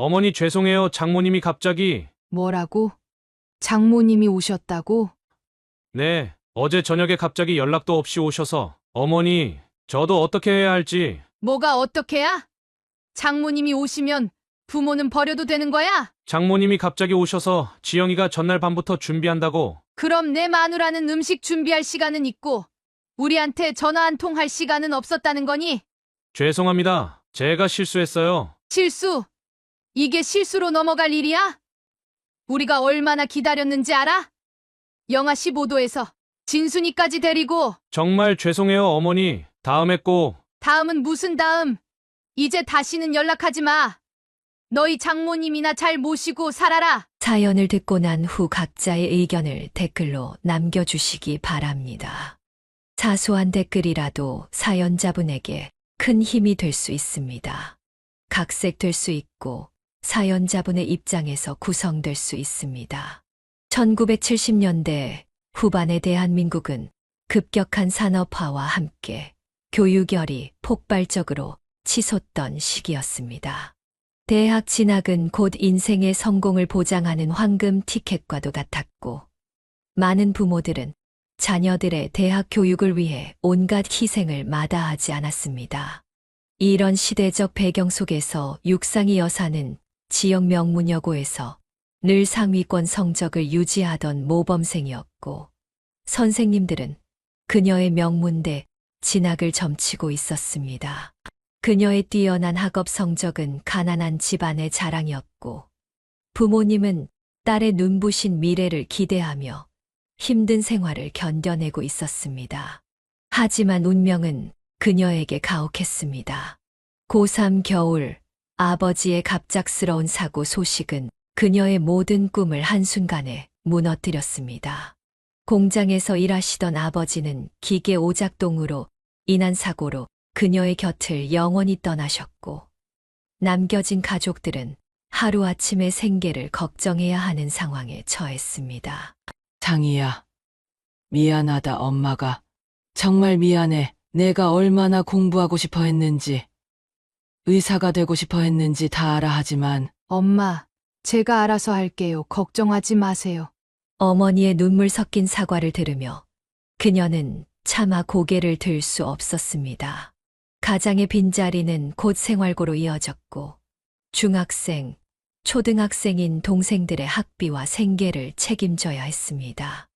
어머니 죄송해요. 장모님이 갑자기. 뭐라고? 장모님이 오셨다고? 네, 어제 저녁에 갑자기 연락도 없이 오셔서. 어머니, 저도 어떻게 해야 할지. 뭐가 어떻게야? 장모님이 오시면 부모는 버려도 되는 거야? 장모님이 갑자기 오셔서 지영이가 전날 밤부터 준비한다고. 그럼 내 마누라는 음식 준비할 시간은 있고 우리한테 전화 한 통 할 시간은 없었다는 거니? 죄송합니다. 제가 실수했어요. 실수? 이게 실수로 넘어갈 일이야? 우리가 얼마나 기다렸는지 알아? 영하 15도에서 진순이까지 데리고. 정말 죄송해요, 어머니. 다음에 꼭. 다음은 무슨 다음? 이제 다시는 연락하지 마. 너희 장모님이나 잘 모시고 살아라. 사연을 듣고 난 후 각자의 의견을 댓글로 남겨주시기 바랍니다. 사소한 댓글이라도 사연자분에게 큰 힘이 될 수 있습니다. 각색될 수 있고 사연자분의 입장에서 구성될 수 있습니다. 1970년대 후반의 대한민국은 급격한 산업화와 함께 교육열이 폭발적으로 치솟던 시기였습니다. 대학 진학은 곧 인생의 성공을 보장하는 황금 티켓과도 같았고, 많은 부모들은 자녀들의 대학 교육을 위해 온갖 희생을 마다하지 않았습니다. 이런 시대적 배경 속에서 육상이 여사는 지역 명문여고에서 늘 상위권 성적을 유지하던 모범생이었고, 선생님들은 그녀의 명문대 진학을 점치고 있었습니다. 그녀의 뛰어난 학업 성적은 가난한 집안의 자랑이었고, 부모님은 딸의 눈부신 미래를 기대하며 힘든 생활을 견뎌내고 있었습니다. 하지만 운명은 그녀에게 가혹했습니다. 고3 겨울, 아버지의 갑작스러운 사고 소식은 그녀의 모든 꿈을 한순간에 무너뜨렸습니다. 공장에서 일하시던 아버지는 기계 오작동으로 인한 사고로 그녀의 곁을 영원히 떠나셨고, 남겨진 가족들은 하루아침에 생계를 걱정해야 하는 상황에 처했습니다. 장이야, 미안하다 엄마가. 정말 미안해. 내가 얼마나 공부하고 싶어 했는지, 의사가 되고 싶어 했는지 다 알아. 하지만 엄마, 제가 알아서 할게요. 걱정하지 마세요. 어머니의 눈물 섞인 사과를 들으며 그녀는 차마 고개를 들 수 없었습니다. 가장의 빈자리는 곧 생활고로 이어졌고, 중학생, 초등학생인 동생들의 학비와 생계를 책임져야 했습니다.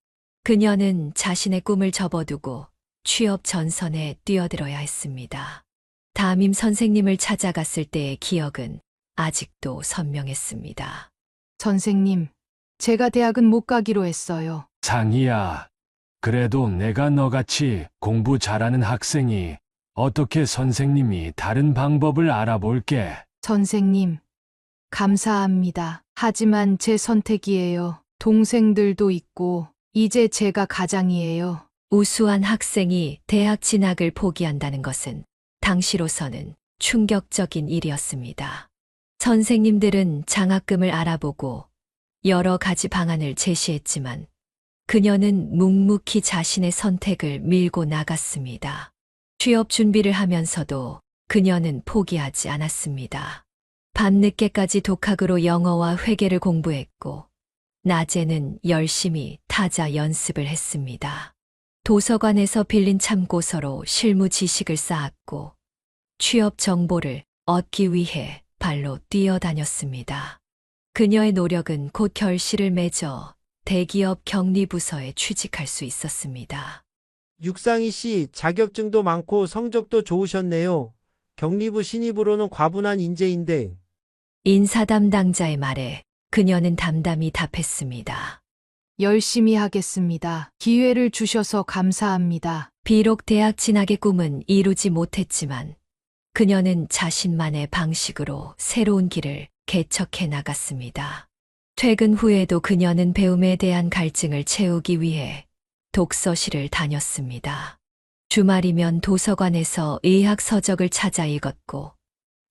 그녀는 자신의 꿈을 접어두고 취업 전선에 뛰어들어야 했습니다. 담임 선생님을 찾아갔을 때의 기억은 아직도 선명했습니다. 선생님, 제가 대학은 못 가기로 했어요. 장이야, 그래도 내가 너같이 공부 잘하는 학생이 어떻게 선생님이 다른 방법을 알아볼게. 선생님, 감사합니다. 하지만 제 선택이에요. 동생들도 있고, 이제 제가 가장이에요. 우수한 학생이 대학 진학을 포기한다는 것은 당시로서는 충격적인 일이었습니다. 선생님들은 장학금을 알아보고 여러 가지 방안을 제시했지만 그녀는 묵묵히 자신의 선택을 밀고 나갔습니다. 취업 준비를 하면서도 그녀는 포기하지 않았습니다. 밤늦게까지 독학으로 영어와 회계를 공부했고, 낮에는 열심히 타자 연습을 했습니다. 도서관에서 빌린 참고서로 실무 지식을 쌓았고, 취업 정보를 얻기 위해 발로 뛰어다녔습니다. 그녀의 노력은 곧 결실을 맺어 대기업 격리부서에 취직할 수 있었습니다. 육상이 씨, 자격증도 많고 성적도 좋으셨네요. 격리부 신입으로는 과분한 인재인데. 인사 담당자의 말에 그녀는 담담히 답했습니다. 열심히 하겠습니다. 기회를 주셔서 감사합니다. 비록 대학 진학의 꿈은 이루지 못했지만 그녀는 자신만의 방식으로 새로운 길을 개척해 나갔습니다. 퇴근 후에도 그녀는 배움에 대한 갈증을 채우기 위해 독서실을 다녔습니다. 주말이면 도서관에서 의학 서적을 찾아 읽었고,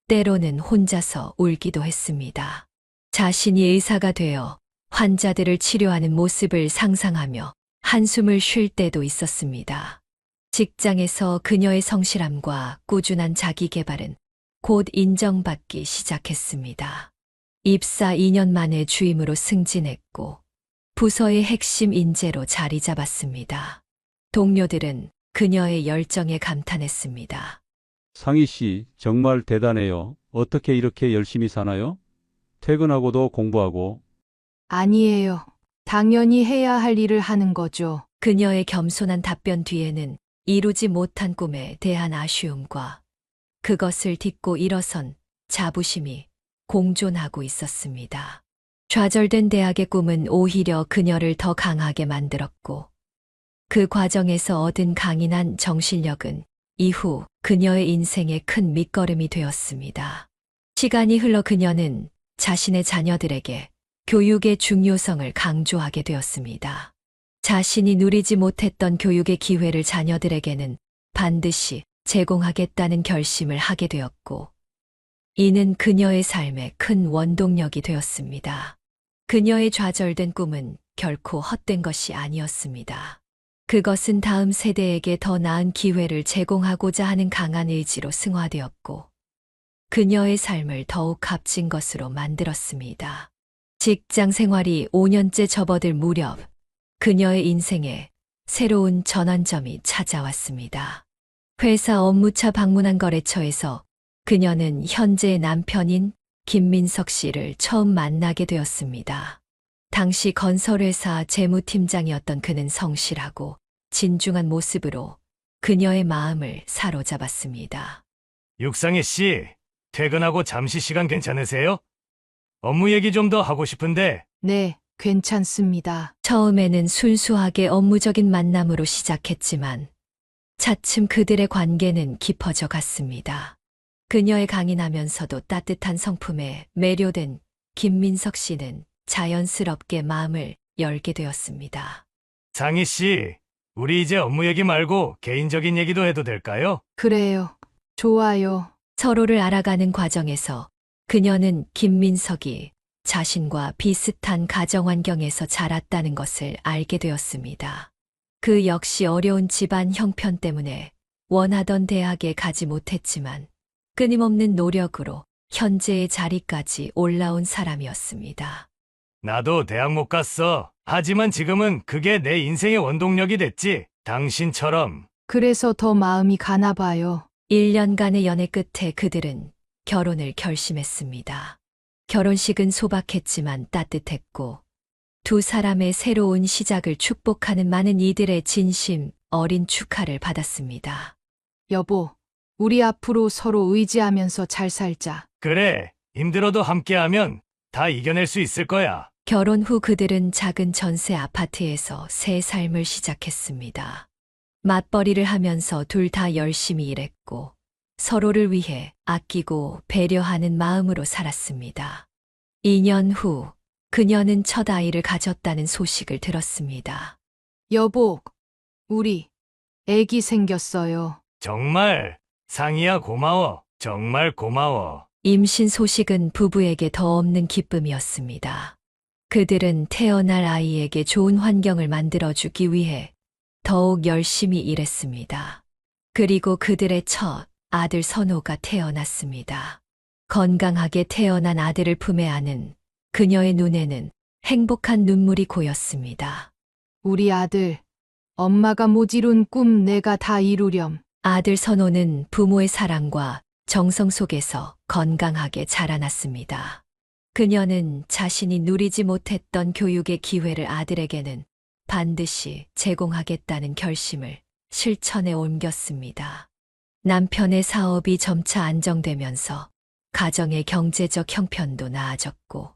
때로는 혼자서 울기도 했습니다. 자신이 의사가 되어 환자들을 치료하는 모습을 상상하며 한숨을 쉴 때도 있었습니다. 직장에서 그녀의 성실함과 꾸준한 자기 개발은 곧 인정받기 시작했습니다. 입사 2년 만에 주임으로 승진했고 부서의 핵심 인재로 자리 잡았습니다. 동료들은 그녀의 열정에 감탄했습니다. 상희 씨, 정말 대단해요. 어떻게 이렇게 열심히 사나요? 퇴근하고도 공부하고. 아니에요. 당연히 해야 할 일을 하는 거죠. 그녀의 겸손한 답변 뒤에는 이루지 못한 꿈에 대한 아쉬움과 그것을 딛고 일어선 자부심이 공존하고 있었습니다. 좌절된 대학의 꿈은 오히려 그녀를 더 강하게 만들었고 그 과정에서 얻은 강인한 정신력은 이후 그녀의 인생의 큰 밑거름이 되었습니다. 시간이 흘러 그녀는 자신의 자녀들에게 교육의 중요성을 강조하게 되었습니다. 자신이 누리지 못했던 교육의 기회를 자녀들에게는 반드시 제공하겠다는 결심을 하게 되었고, 이는 그녀의 삶의 큰 원동력이 되었습니다. 그녀의 좌절된 꿈은 결코 헛된 것이 아니었습니다. 그것은 다음 세대에게 더 나은 기회를 제공하고자 하는 강한 의지로 승화되었고, 그녀의 삶을 더욱 값진 것으로 만들었습니다. 직장 생활이 5년째 접어들 무렵, 그녀의 인생에 새로운 전환점이 찾아왔습니다. 회사 업무차 방문한 거래처에서 그녀는 현재의 남편인 김민석 씨를 처음 만나게 되었습니다. 당시 건설회사 재무팀장이었던 그는 성실하고 진중한 모습으로 그녀의 마음을 사로잡았습니다. 육상희 씨, 퇴근하고 잠시 시간 괜찮으세요? 업무 얘기 좀 더 하고 싶은데. 네, 괜찮습니다. 처음에는 순수하게 업무적인 만남으로 시작했지만 차츰 그들의 관계는 깊어져 갔습니다. 그녀의 강인하면서도 따뜻한 성품에 매료된 김민석 씨는 자연스럽게 마음을 열게 되었습니다. 상희 씨, 우리 이제 업무 얘기 말고 개인적인 얘기도 해도 될까요? 그래요. 좋아요. 서로를 알아가는 과정에서 그녀는 김민석이 자신과 비슷한 가정 환경에서 자랐다는 것을 알게 되었습니다. 그 역시 어려운 집안 형편 때문에 원하던 대학에 가지 못했지만 끊임없는 노력으로 현재의 자리까지 올라온 사람이었습니다. 나도 대학 못 갔어. 하지만 지금은 그게 내 인생의 원동력이 됐지. 당신처럼. 그래서 더 마음이 가나 봐요. 1년간의 연애 끝에 그들은 결혼을 결심했습니다. 결혼식은 소박했지만 따뜻했고 두 사람의 새로운 시작을 축복하는 많은 이들의 진심 어린 축하를 받았습니다. 여보, 우리 앞으로 서로 의지하면서 잘 살자. 그래, 힘들어도 함께하면 다 이겨낼 수 있을 거야. 결혼 후 그들은 작은 전세 아파트에서 새 삶을 시작했습니다. 맞벌이를 하면서 둘 다 열심히 일했고 서로를 위해 아끼고 배려하는 마음으로 살았습니다. 2년 후 그녀는 첫 아이를 가졌다는 소식을 들었습니다. 여보, 우리 애기 생겼어요. 정말, 상희야 고마워. 정말 고마워. 임신 소식은 부부에게 더 없는 기쁨이었습니다. 그들은 태어날 아이에게 좋은 환경을 만들어주기 위해 더욱 열심히 일했습니다. 그리고 그들의 첫 아들 선호가 태어났습니다. 건강하게 태어난 아들을 품에 안은 그녀의 눈에는 행복한 눈물이 고였습니다. 우리 아들, 엄마가 못 이룬 꿈 내가 다 이루렴. 아들 선호는 부모의 사랑과 정성 속에서 건강하게 자라났습니다. 그녀는 자신이 누리지 못했던 교육의 기회를 아들에게는 반드시 제공하겠다는 결심을 실천에 옮겼습니다. 남편의 사업이 점차 안정되면서 가정의 경제적 형편도 나아졌고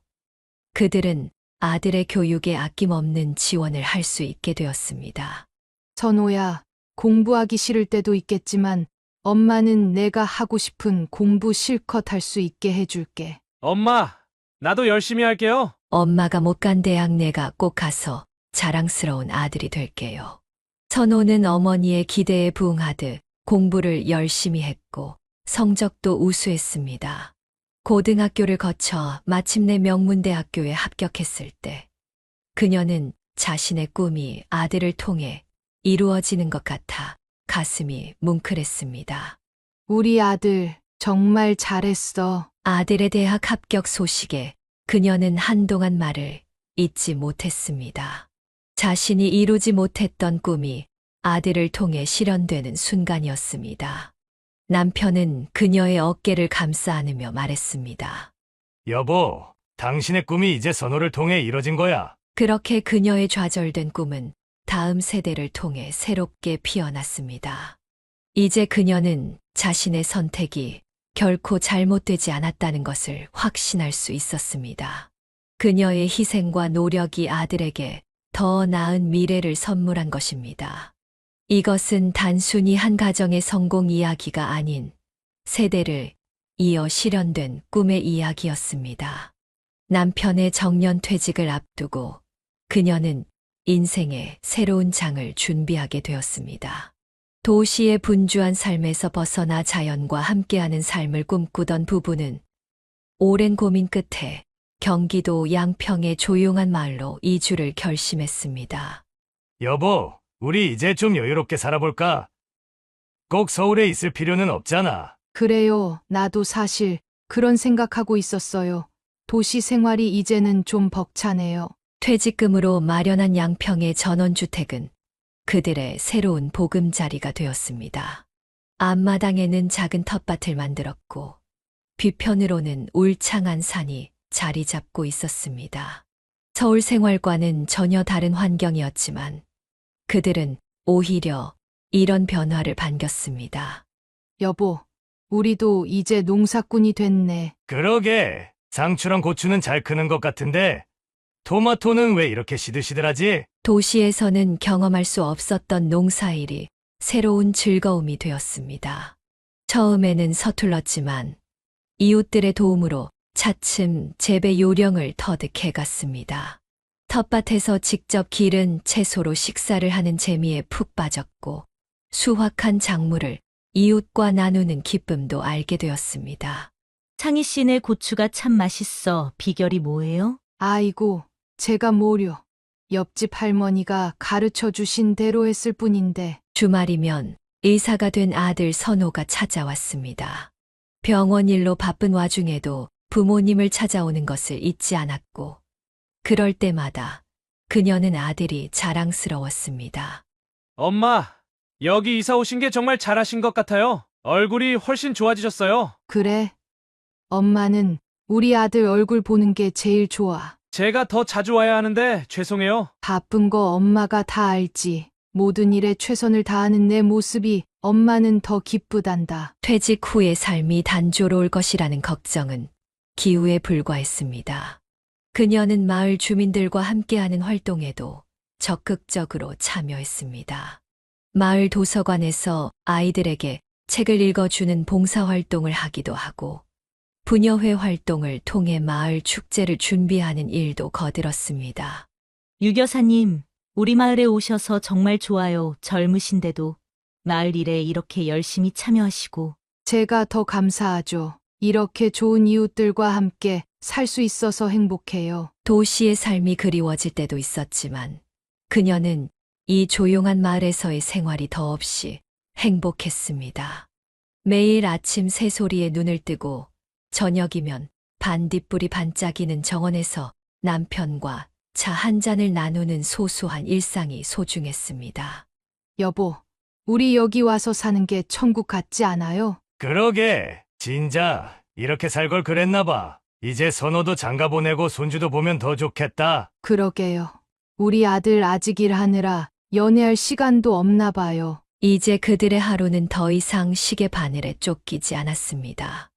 그들은 아들의 교육에 아낌없는 지원을 할 수 있게 되었습니다. 선호야, 공부하기 싫을 때도 있겠지만 엄마는 내가 하고 싶은 공부 실컷 할 수 있게 해줄게. 엄마, 나도 열심히 할게요. 엄마가 못 간 대학 내가 꼭 가서 자랑스러운 아들이 될게요. 선호는 어머니의 기대에 부응하듯 공부를 열심히 했고 성적도 우수했습니다. 고등학교를 거쳐 마침내 명문대학교에 합격했을 때 그녀는 자신의 꿈이 아들을 통해 이루어지는 것 같아 가슴이 뭉클했습니다. 우리 아들 정말 잘했어. 아들의 대학 합격 소식에 그녀는 한동안 말을 잇지 못했습니다. 자신이 이루지 못했던 꿈이 아들을 통해 실현되는 순간이었습니다. 남편은 그녀의 어깨를 감싸 안으며 말했습니다. 여보, 당신의 꿈이 이제 선호를 통해 이뤄진 거야. 그렇게 그녀의 좌절된 꿈은 다음 세대를 통해 새롭게 피어났습니다. 이제 그녀는 자신의 선택이 결코 잘못되지 않았다는 것을 확신할 수 있었습니다. 그녀의 희생과 노력이 아들에게 더 나은 미래를 선물한 것입니다. 이것은 단순히 한 가정의 성공 이야기가 아닌 세대를 이어 실현된 꿈의 이야기였습니다. 남편의 정년 퇴직을 앞두고 그녀는 인생의 새로운 장을 준비하게 되었습니다. 도시의 분주한 삶에서 벗어나 자연과 함께하는 삶을 꿈꾸던 부부는 오랜 고민 끝에 경기도 양평의 조용한 마을로 이주를 결심했습니다. 여보, 우리 이제 좀 여유롭게 살아볼까? 꼭 서울에 있을 필요는 없잖아. 그래요. 나도 사실 그런 생각하고 있었어요. 도시 생활이 이제는 좀 벅차네요. 퇴직금으로 마련한 양평의 전원주택은 그들의 새로운 보금자리가 되었습니다. 앞마당에는 작은 텃밭을 만들었고 뒤편으로는 울창한 산이 자리 잡고 있었습니다. 서울 생활과는 전혀 다른 환경이었지만 그들은 오히려 이런 변화를 반겼습니다. 여보, 우리도 이제 농사꾼이 됐네. 그러게, 상추랑 고추는 잘 크는 것 같은데 토마토는 왜 이렇게 시들시들하지? 도시에서는 경험할 수 없었던 농사일이 새로운 즐거움이 되었습니다. 처음에는 서툴렀지만 이웃들의 도움으로 차츰 재배 요령을 터득해갔습니다. 텃밭에서 직접 기른 채소로 식사를 하는 재미에 푹 빠졌고 수확한 작물을 이웃과 나누는 기쁨도 알게 되었습니다. 창희 씨네 고추가 참 맛있어. 비결이 뭐예요? 아이고, 제가 뭐려. 옆집 할머니가 가르쳐 주신 대로 했을 뿐인데. 주말이면 의사가 된 아들 선호가 찾아왔습니다. 병원 일로 바쁜 와중에도 부모님을 찾아오는 것을 잊지 않았고, 그럴 때마다 그녀는 아들이 자랑스러웠습니다. 엄마, 여기 이사 오신 게 정말 잘하신 것 같아요. 얼굴이 훨씬 좋아지셨어요. 그래. 엄마는 우리 아들 얼굴 보는 게 제일 좋아. 제가 더 자주 와야 하는데 죄송해요. 바쁜 거 엄마가 다 알지. 모든 일에 최선을 다하는 내 모습이 엄마는 더 기쁘단다. 퇴직 후의 삶이 단조로울 것이라는 걱정은 기우에 불과했습니다. 그녀는 마을 주민들과 함께하는 활동에도 적극적으로 참여했습니다. 마을 도서관에서 아이들에게 책을 읽어주는 봉사활동을 하기도 하고 부녀회 활동을 통해 마을 축제를 준비하는 일도 거들었습니다. 유 여사님, 우리 마을에 오셔서 정말 좋아요. 젊으신데도 마을 일에 이렇게 열심히 참여하시고. 제가 더 감사하죠. 이렇게 좋은 이웃들과 함께 살 수 있어서 행복해요. 도시의 삶이 그리워질 때도 있었지만 그녀는 이 조용한 마을에서의 생활이 더없이 행복했습니다. 매일 아침 새소리에 눈을 뜨고 저녁이면 반딧불이 반짝이는 정원에서 남편과 차 한 잔을 나누는 소소한 일상이 소중했습니다. 여보, 우리 여기 와서 사는 게 천국 같지 않아요? 그러게, 진짜 이렇게 살 걸 그랬나 봐. 이제 선호도 장가 보내고 손주도 보면 더 좋겠다. 그러게요. 우리 아들 아직 일하느라 연애할 시간도 없나 봐요. 이제 그들의 하루는 더 이상 시계 바늘에 쫓기지 않았습니다.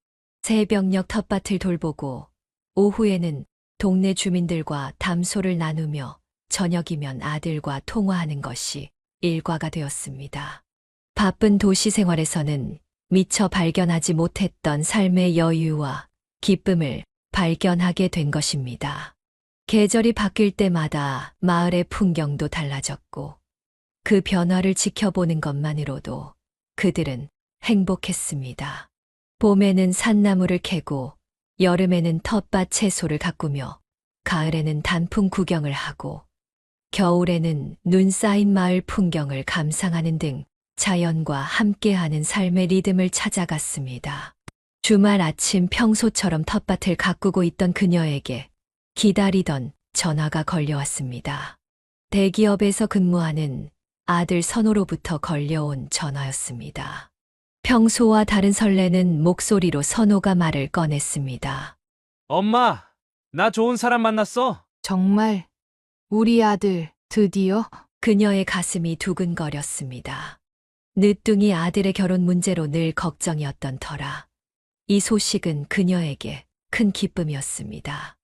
새벽녘 텃밭을 돌보고 오후에는 동네 주민들과 담소를 나누며 저녁이면 아들과 통화하는 것이 일과가 되었습니다. 바쁜 도시 생활에서는 미처 발견하지 못했던 삶의 여유와 기쁨을 발견하게 된 것입니다. 계절이 바뀔 때마다 마을의 풍경도 달라졌고 그 변화를 지켜보는 것만으로도 그들은 행복했습니다. 봄에는 산나무를 캐고 여름에는 텃밭 채소를 가꾸며 가을에는 단풍 구경을 하고 겨울에는 눈 쌓인 마을 풍경을 감상하는 등 자연과 함께하는 삶의 리듬을 찾아갔습니다. 주말 아침 평소처럼 텃밭을 가꾸고 있던 그녀에게 기다리던 전화가 걸려왔습니다. 대기업에서 근무하는 아들 선호로부터 걸려온 전화였습니다. 평소와 다른 설레는 목소리로 선호가 말을 꺼냈습니다. 엄마, 나 좋은 사람 만났어. 정말 우리 아들 드디어? 그녀의 가슴이 두근거렸습니다. 늦둥이 아들의 결혼 문제로 늘 걱정이었던 터라 이 소식은 그녀에게 큰 기쁨이었습니다.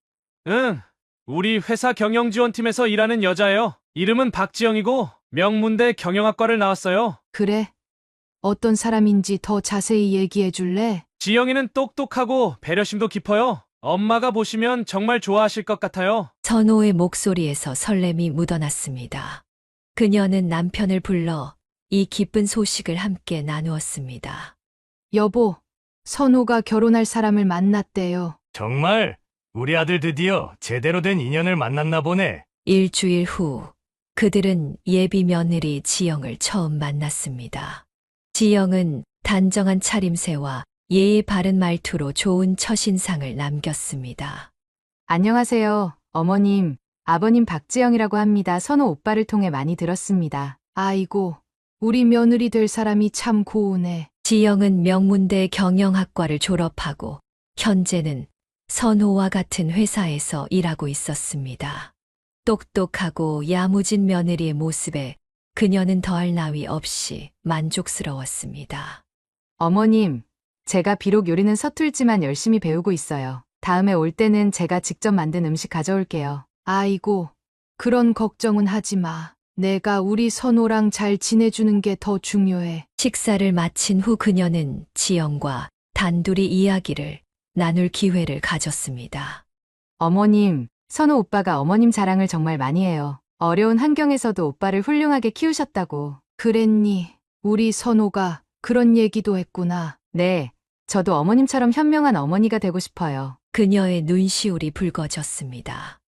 응, 우리 회사 경영지원팀에서 일하는 여자예요. 이름은 박지영이고 명문대 경영학과를 나왔어요. 그래. 어떤 사람인지 더 자세히 얘기해 줄래? 지영이는 똑똑하고 배려심도 깊어요. 엄마가 보시면 정말 좋아하실 것 같아요. 선호의 목소리에서 설렘이 묻어났습니다. 그녀는 남편을 불러 이 기쁜 소식을 함께 나누었습니다. 여보, 선호가 결혼할 사람을 만났대요. 정말 우리 아들 드디어 제대로 된 인연을 만났나 보네. 일주일 후 그들은 예비 며느리 지영을 처음 만났습니다. 지영은 단정한 차림새와 예의 바른 말투로 좋은 첫인상을 남겼습니다. 안녕하세요. 어머님, 아버님 박지영이라고 합니다. 선호 오빠를 통해 많이 들었습니다. 아이고, 우리 며느리 될 사람이 참 고우네. 지영은 명문대 경영학과를 졸업하고 현재는 선호와 같은 회사에서 일하고 있었습니다. 똑똑하고 야무진 며느리의 모습에 그녀는 더할 나위 없이 만족스러웠습니다. 어머님, 제가 비록 요리는 서툴지만 열심히 배우고 있어요. 다음에 올 때는 제가 직접 만든 음식 가져올게요. 아이고, 그런 걱정은 하지 마. 내가 우리 선호랑 잘 지내주는 게 더 중요해. 식사를 마친 후 그녀는 지영과 단둘이 이야기를 나눌 기회를 가졌습니다. 어머님, 선호 오빠가 어머님 자랑을 정말 많이 해요. 어려운 환경에서도 오빠를 훌륭하게 키우셨다고. 그랬니? 우리 선호가 그런 얘기도 했구나. 네, 저도 어머님처럼 현명한 어머니가 되고 싶어요. 그녀의 눈시울이 붉어졌습니다.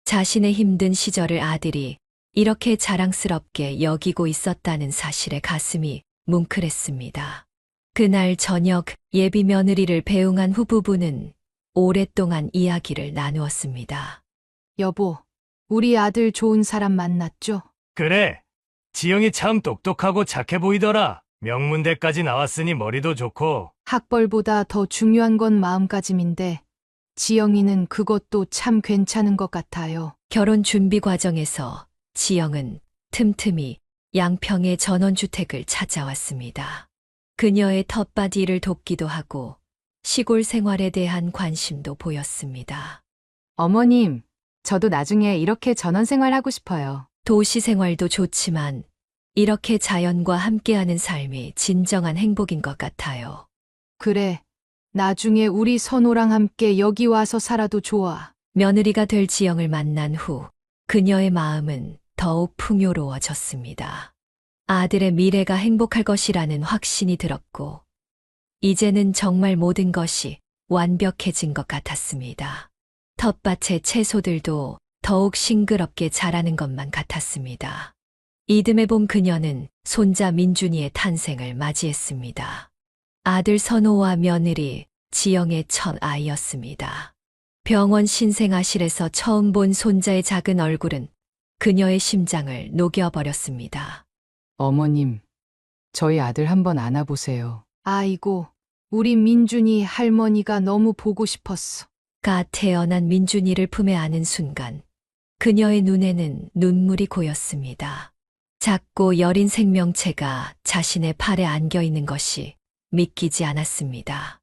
자신의 힘든 시절을 아들이 이렇게 자랑스럽게 여기고 있었다는 사실에 가슴이 뭉클했습니다. 그날 저녁 예비 며느리를 배웅한 후 부부는 오랫동안 이야기를 나누었습니다. 여보, 우리 아들 좋은 사람 만났죠? 그래. 지영이 참 똑똑하고 착해 보이더라. 명문대까지 나왔으니 머리도 좋고. 학벌보다 더 중요한 건 마음가짐인데, 지영이는 그것도 참 괜찮은 것 같아요. 결혼 준비 과정에서 지영은 틈틈이 양평의 전원주택을 찾아왔습니다. 그녀의 텃밭 일을 돕기도 하고 시골 생활에 대한 관심도 보였습니다. 어머님, 저도 나중에 이렇게 전원 생활하고 싶어요. 도시 생활도 좋지만 이렇게 자연과 함께하는 삶이 진정한 행복인 것 같아요. 그래, 나중에 우리 선호랑 함께 여기 와서 살아도 좋아. 며느리가 될 지영을 만난 후 그녀의 마음은 더욱 풍요로워졌습니다. 아들의 미래가 행복할 것이라는 확신이 들었고 이제는 정말 모든 것이 완벽해진 것 같았습니다. 텃밭의 채소들도 더욱 싱그럽게 자라는 것만 같았습니다. 이듬해 봄 그녀는 손자 민준이의 탄생을 맞이했습니다. 아들 선호와 며느리 지영의 첫 아이였습니다. 병원 신생아실에서 처음 본 손자의 작은 얼굴은 그녀의 심장을 녹여버렸습니다. 어머님, 저희 아들 한번 안아보세요. 아이고, 우리 민준이 할머니가 너무 보고 싶었어. 갓 태어난 민준이를 품에 안은 순간 그녀의 눈에는 눈물이 고였습니다. 작고 여린 생명체가 자신의 팔에 안겨 있는 것이 믿기지 않았습니다.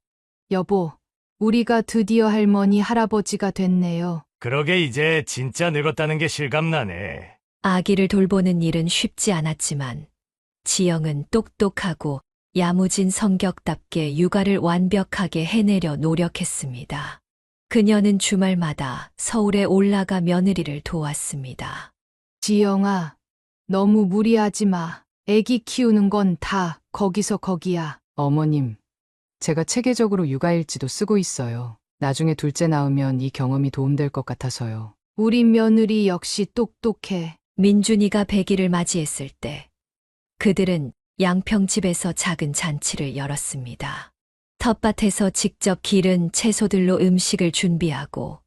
여보, 우리가 드디어 할머니, 할아버지가 됐네요. 그러게 이제 진짜 늙었다는 게 실감나네. 아기를 돌보는 일은 쉽지 않았지만 지영은 똑똑하고 야무진 성격답게 육아를 완벽하게 해내려 노력했습니다. 그녀는 주말마다 서울에 올라가 며느리를 도왔습니다. 지영아, 너무 무리하지 마. 애기 키우는 건 다 거기서 거기야. 어머님, 제가 체계적으로 육아일지도 쓰고 있어요. 나중에 둘째 낳으면 이 경험이 도움될 것 같아서요. 우리 며느리 역시 똑똑해. 민준이가 100일을 맞이했을 때 그들은 양평집에서 작은 잔치를 열었습니다. 텃밭에서 직접 기른 채소들로 음식을 준비하고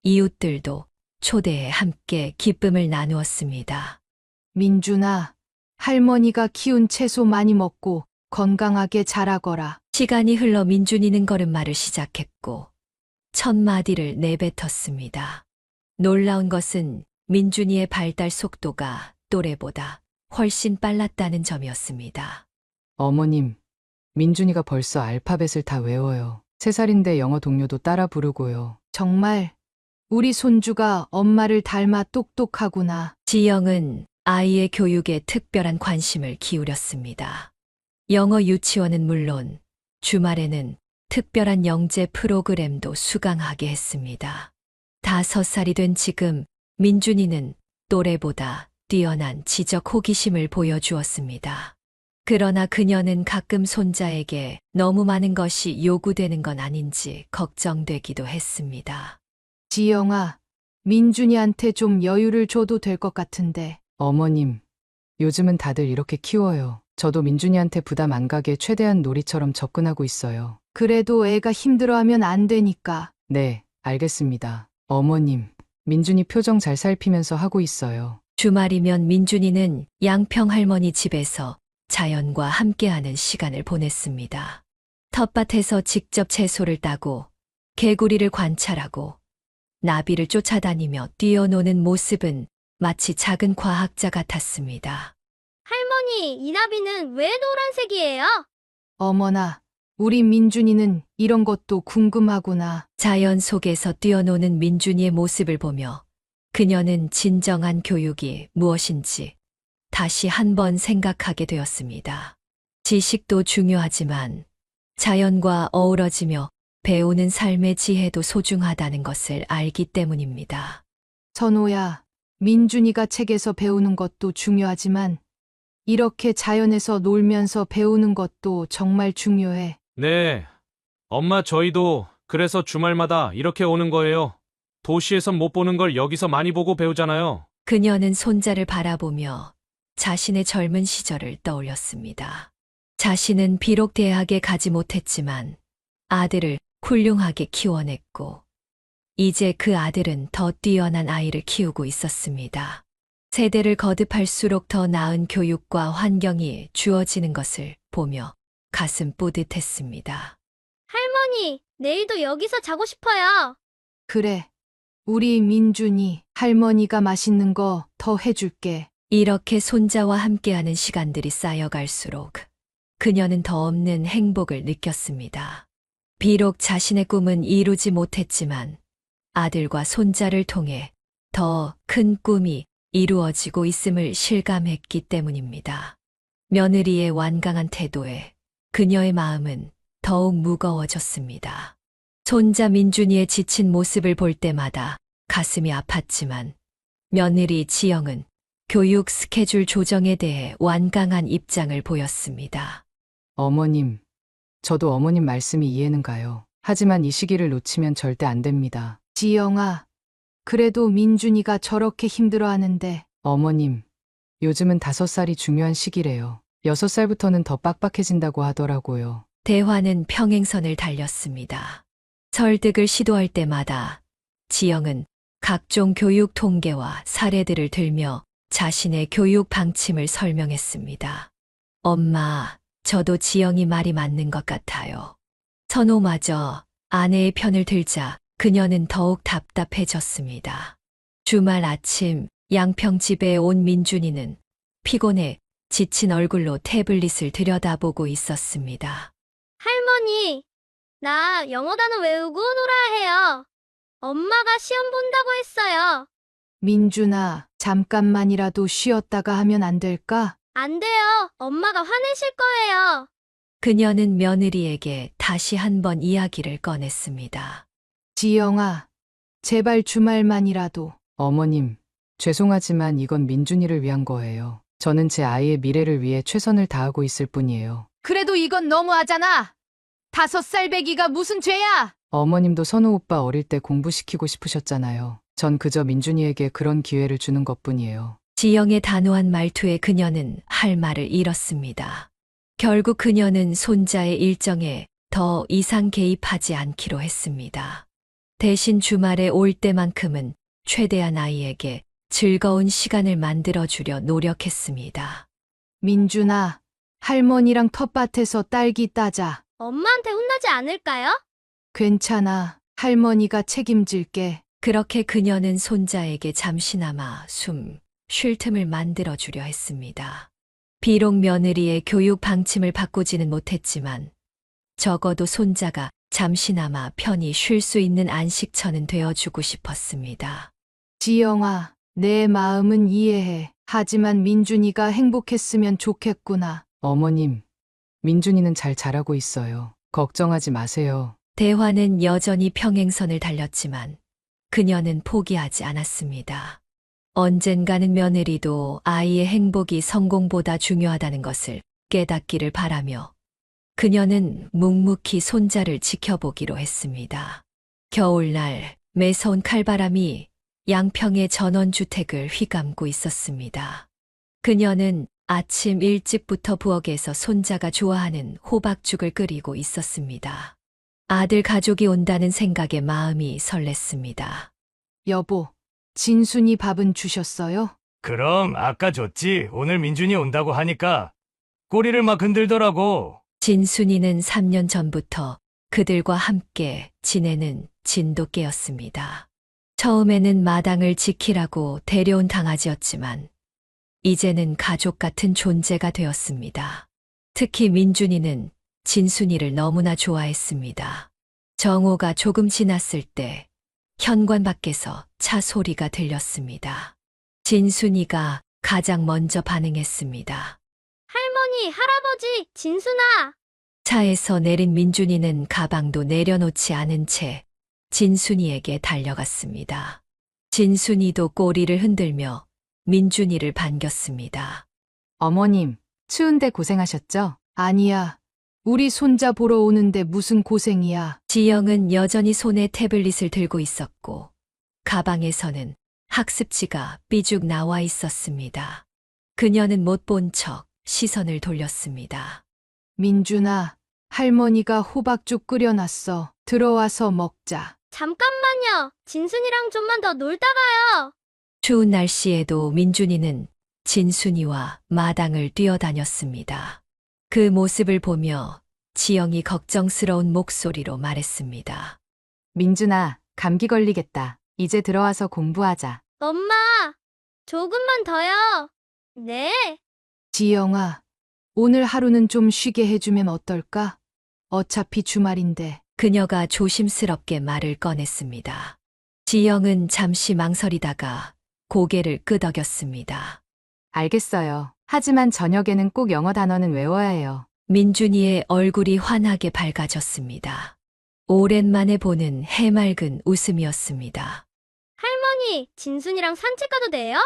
이웃들도 초대해 함께 기쁨을 나누었습니다. 민준아, 할머니가 키운 채소 많이 먹고 건강하게 자라거라. 시간이 흘러 민준이는 걸음마를 시작했고 첫 마디를 내뱉었습니다. 놀라운 것은 민준이의 발달 속도가 또래보다 훨씬 빨랐다는 점이었습니다. 어머님, 민준이가 벌써 알파벳을 다 외워요. 3살인데 영어 동료도 따라 부르고요. 정말 우리 손주가 엄마를 닮아 똑똑하구나. 지영은 아이의 교육에 특별한 관심을 기울였습니다. 영어 유치원은 물론 주말에는 특별한 영재 프로그램도 수강하게 했습니다. 5살이 된 지금 민준이는 또래보다 뛰어난 지적 호기심을 보여주었습니다. 그러나 그녀는 가끔 손자에게 너무 많은 것이 요구되는 건 아닌지 걱정되기도 했습니다. 지영아, 민준이한테 좀 여유를 줘도 될 것 같은데. 어머님, 요즘은 다들 이렇게 키워요. 저도 민준이한테 부담 안 가게 최대한 놀이처럼 접근하고 있어요. 그래도 애가 힘들어하면 안 되니까. 네, 알겠습니다. 어머님, 민준이 표정 잘 살피면서 하고 있어요. 주말이면 민준이는 양평 할머니 집에서 자연과 함께하는 시간을 보냈습니다. 텃밭에서 직접 채소를 따고 개구리를 관찰하고 나비를 쫓아다니며 뛰어노는 모습은 마치 작은 과학자 같았습니다. 할머니, 이 나비는 왜 노란색이에요? 어머나, 우리 민준이는 이런 것도 궁금하구나. 자연 속에서 뛰어노는 민준이의 모습을 보며 그녀는 진정한 교육이 무엇인지 다시 한번 생각하게 되었습니다. 지식도 중요하지만 자연과 어우러지며 배우는 삶의 지혜도 소중하다는 것을 알기 때문입니다. 선호야, 민준이가 책에서 배우는 것도 중요하지만 이렇게 자연에서 놀면서 배우는 것도 정말 중요해. 네. 엄마, 저희도 그래서 주말마다 이렇게 오는 거예요. 도시에선 못 보는 걸 여기서 많이 보고 배우잖아요. 그녀는 손자를 바라보며 자신의 젊은 시절을 떠올렸습니다. 자신은 비록 대학에 가지 못했지만 아들을 훌륭하게 키워냈고 이제 그 아들은 더 뛰어난 아이를 키우고 있었습니다. 세대를 거듭할수록 더 나은 교육과 환경이 주어지는 것을 보며 가슴 뿌듯했습니다. 할머니, 내일도 여기서 자고 싶어요. 그래, 우리 민준이 할머니가 맛있는 거 더 해줄게. 이렇게 손자와 함께하는 시간들이 쌓여갈수록 그녀는 더 없는 행복을 느꼈습니다. 비록 자신의 꿈은 이루지 못했지만 아들과 손자를 통해 더 큰 꿈이 이루어지고 있음을 실감했기 때문입니다. 며느리의 완강한 태도에 그녀의 마음은 더욱 무거워졌습니다. 손자 민준이의 지친 모습을 볼 때마다 가슴이 아팠지만 며느리 지영은 교육 스케줄 조정에 대해 완강한 입장을 보였습니다. 어머님, 저도 어머님 말씀이 이해는 가요. 하지만 이 시기를 놓치면 절대 안 됩니다. 지영아, 그래도 민준이가 저렇게 힘들어하는데. 어머님, 요즘은 5살이 중요한 시기래요. 6살부터는 더 빡빡해진다고 하더라고요. 대화는 평행선을 달렸습니다. 설득을 시도할 때마다 지영은 각종 교육 통계와 사례들을 들며 자신의 교육 방침을 설명했습니다. 엄마, 저도 지영이 말이 맞는 것 같아요. 선호마저 아내의 편을 들자 그녀는 더욱 답답해졌습니다. 주말 아침 양평 집에 온 민준이는 피곤해 지친 얼굴로 태블릿을 들여다보고 있었습니다. 할머니, 나 영어 단어 외우고 놀아야 해요. 엄마가 시험 본다고 했어요. 민준아, 잠깐만이라도 쉬었다가 하면 안 될까? 안 돼요. 엄마가 화내실 거예요. 그녀는 며느리에게 다시 한번 이야기를 꺼냈습니다. 지영아, 제발 주말만이라도. 어머님, 죄송하지만 이건 민준이를 위한 거예요. 저는 제 아이의 미래를 위해 최선을 다하고 있을 뿐이에요. 그래도 이건 너무하잖아. 5살 배기가 무슨 죄야? 어머님도 선우 오빠 어릴 때 공부시키고 싶으셨잖아요. 전 그저 민준이에게 그런 기회를 주는 것뿐이에요. 지영의 단호한 말투에 그녀는 할 말을 잃었습니다. 결국 그녀는 손자의 일정에 더 이상 개입하지 않기로 했습니다. 대신 주말에 올 때만큼은 최대한 아이에게 즐거운 시간을 만들어주려 노력했습니다. 민준아, 할머니랑 텃밭에서 딸기 따자. 엄마한테 혼나지 않을까요? 괜찮아. 할머니가 책임질게. 그렇게 그녀는 손자에게 잠시나마 쉴 틈을 만들어주려 했습니다. 비록 며느리의 교육 방침을 바꾸지는 못했지만 적어도 손자가 잠시나마 편히 쉴 수 있는 안식처는 되어주고 싶었습니다. 지영아, 내 마음은 이해해. 하지만 민준이가 행복했으면 좋겠구나. 어머님, 민준이는 잘 자라고 있어요. 걱정하지 마세요. 대화는 여전히 평행선을 달렸지만 그녀는 포기하지 않았습니다. 언젠가는 며느리도 아이의 행복이 성공보다 중요하다는 것을 깨닫기를 바라며 그녀는 묵묵히 손자를 지켜보기로 했습니다. 겨울날 매서운 칼바람이 양평의 전원주택을 휘감고 있었습니다. 그녀는 아침 일찍부터 부엌에서 손자가 좋아하는 호박죽을 끓이고 있었습니다. 아들 가족이 온다는 생각에 마음이 설렜습니다. 여보, 진순이 밥은 주셨어요? 그럼 아까 줬지. 오늘 민준이 온다고 하니까 꼬리를 막 흔들더라고. 진순이는 3년 전부터 그들과 함께 지내는 진돗개였습니다. 처음에는 마당을 지키라고 데려온 강아지였지만 이제는 가족 같은 존재가 되었습니다. 특히 민준이는 진순이를 너무나 좋아했습니다. 정오가 조금 지났을 때 현관 밖에서 차 소리가 들렸습니다. 진순이가 가장 먼저 반응했습니다. 할머니, 할아버지, 진순아. 차에서 내린 민준이는 가방도 내려놓지 않은 채 진순이에게 달려갔습니다. 진순이도 꼬리를 흔들며 민준이를 반겼습니다. 어머님, 추운데 고생하셨죠? 아니야. 우리 손자 보러 오는데 무슨 고생이야. 지영은 여전히 손에 태블릿을 들고 있었고 가방에서는 학습지가 삐죽 나와 있었습니다. 그녀는 못 본 척 시선을 돌렸습니다. 민준아, 할머니가 호박죽 끓여놨어. 들어와서 먹자. 잠깐만요. 진순이랑 좀만 더 놀다 가요. 추운 날씨에도 민준이는 진순이와 마당을 뛰어다녔습니다. 그 모습을 보며 지영이 걱정스러운 목소리로 말했습니다. 민준아, 감기 걸리겠다. 이제 들어와서 공부하자. 엄마, 조금만 더요. 네. 지영아, 오늘 하루는 좀 쉬게 해주면 어떨까? 어차피 주말인데. 그녀가 조심스럽게 말을 꺼냈습니다. 지영은 잠시 망설이다가 고개를 끄덕였습니다. 알겠어요. 하지만 저녁에는 꼭 영어 단어는 외워야 해요. 민준이의 얼굴이 환하게 밝아졌습니다. 오랜만에 보는 해맑은 웃음이었습니다. 할머니, 진순이랑 산책 가도 돼요?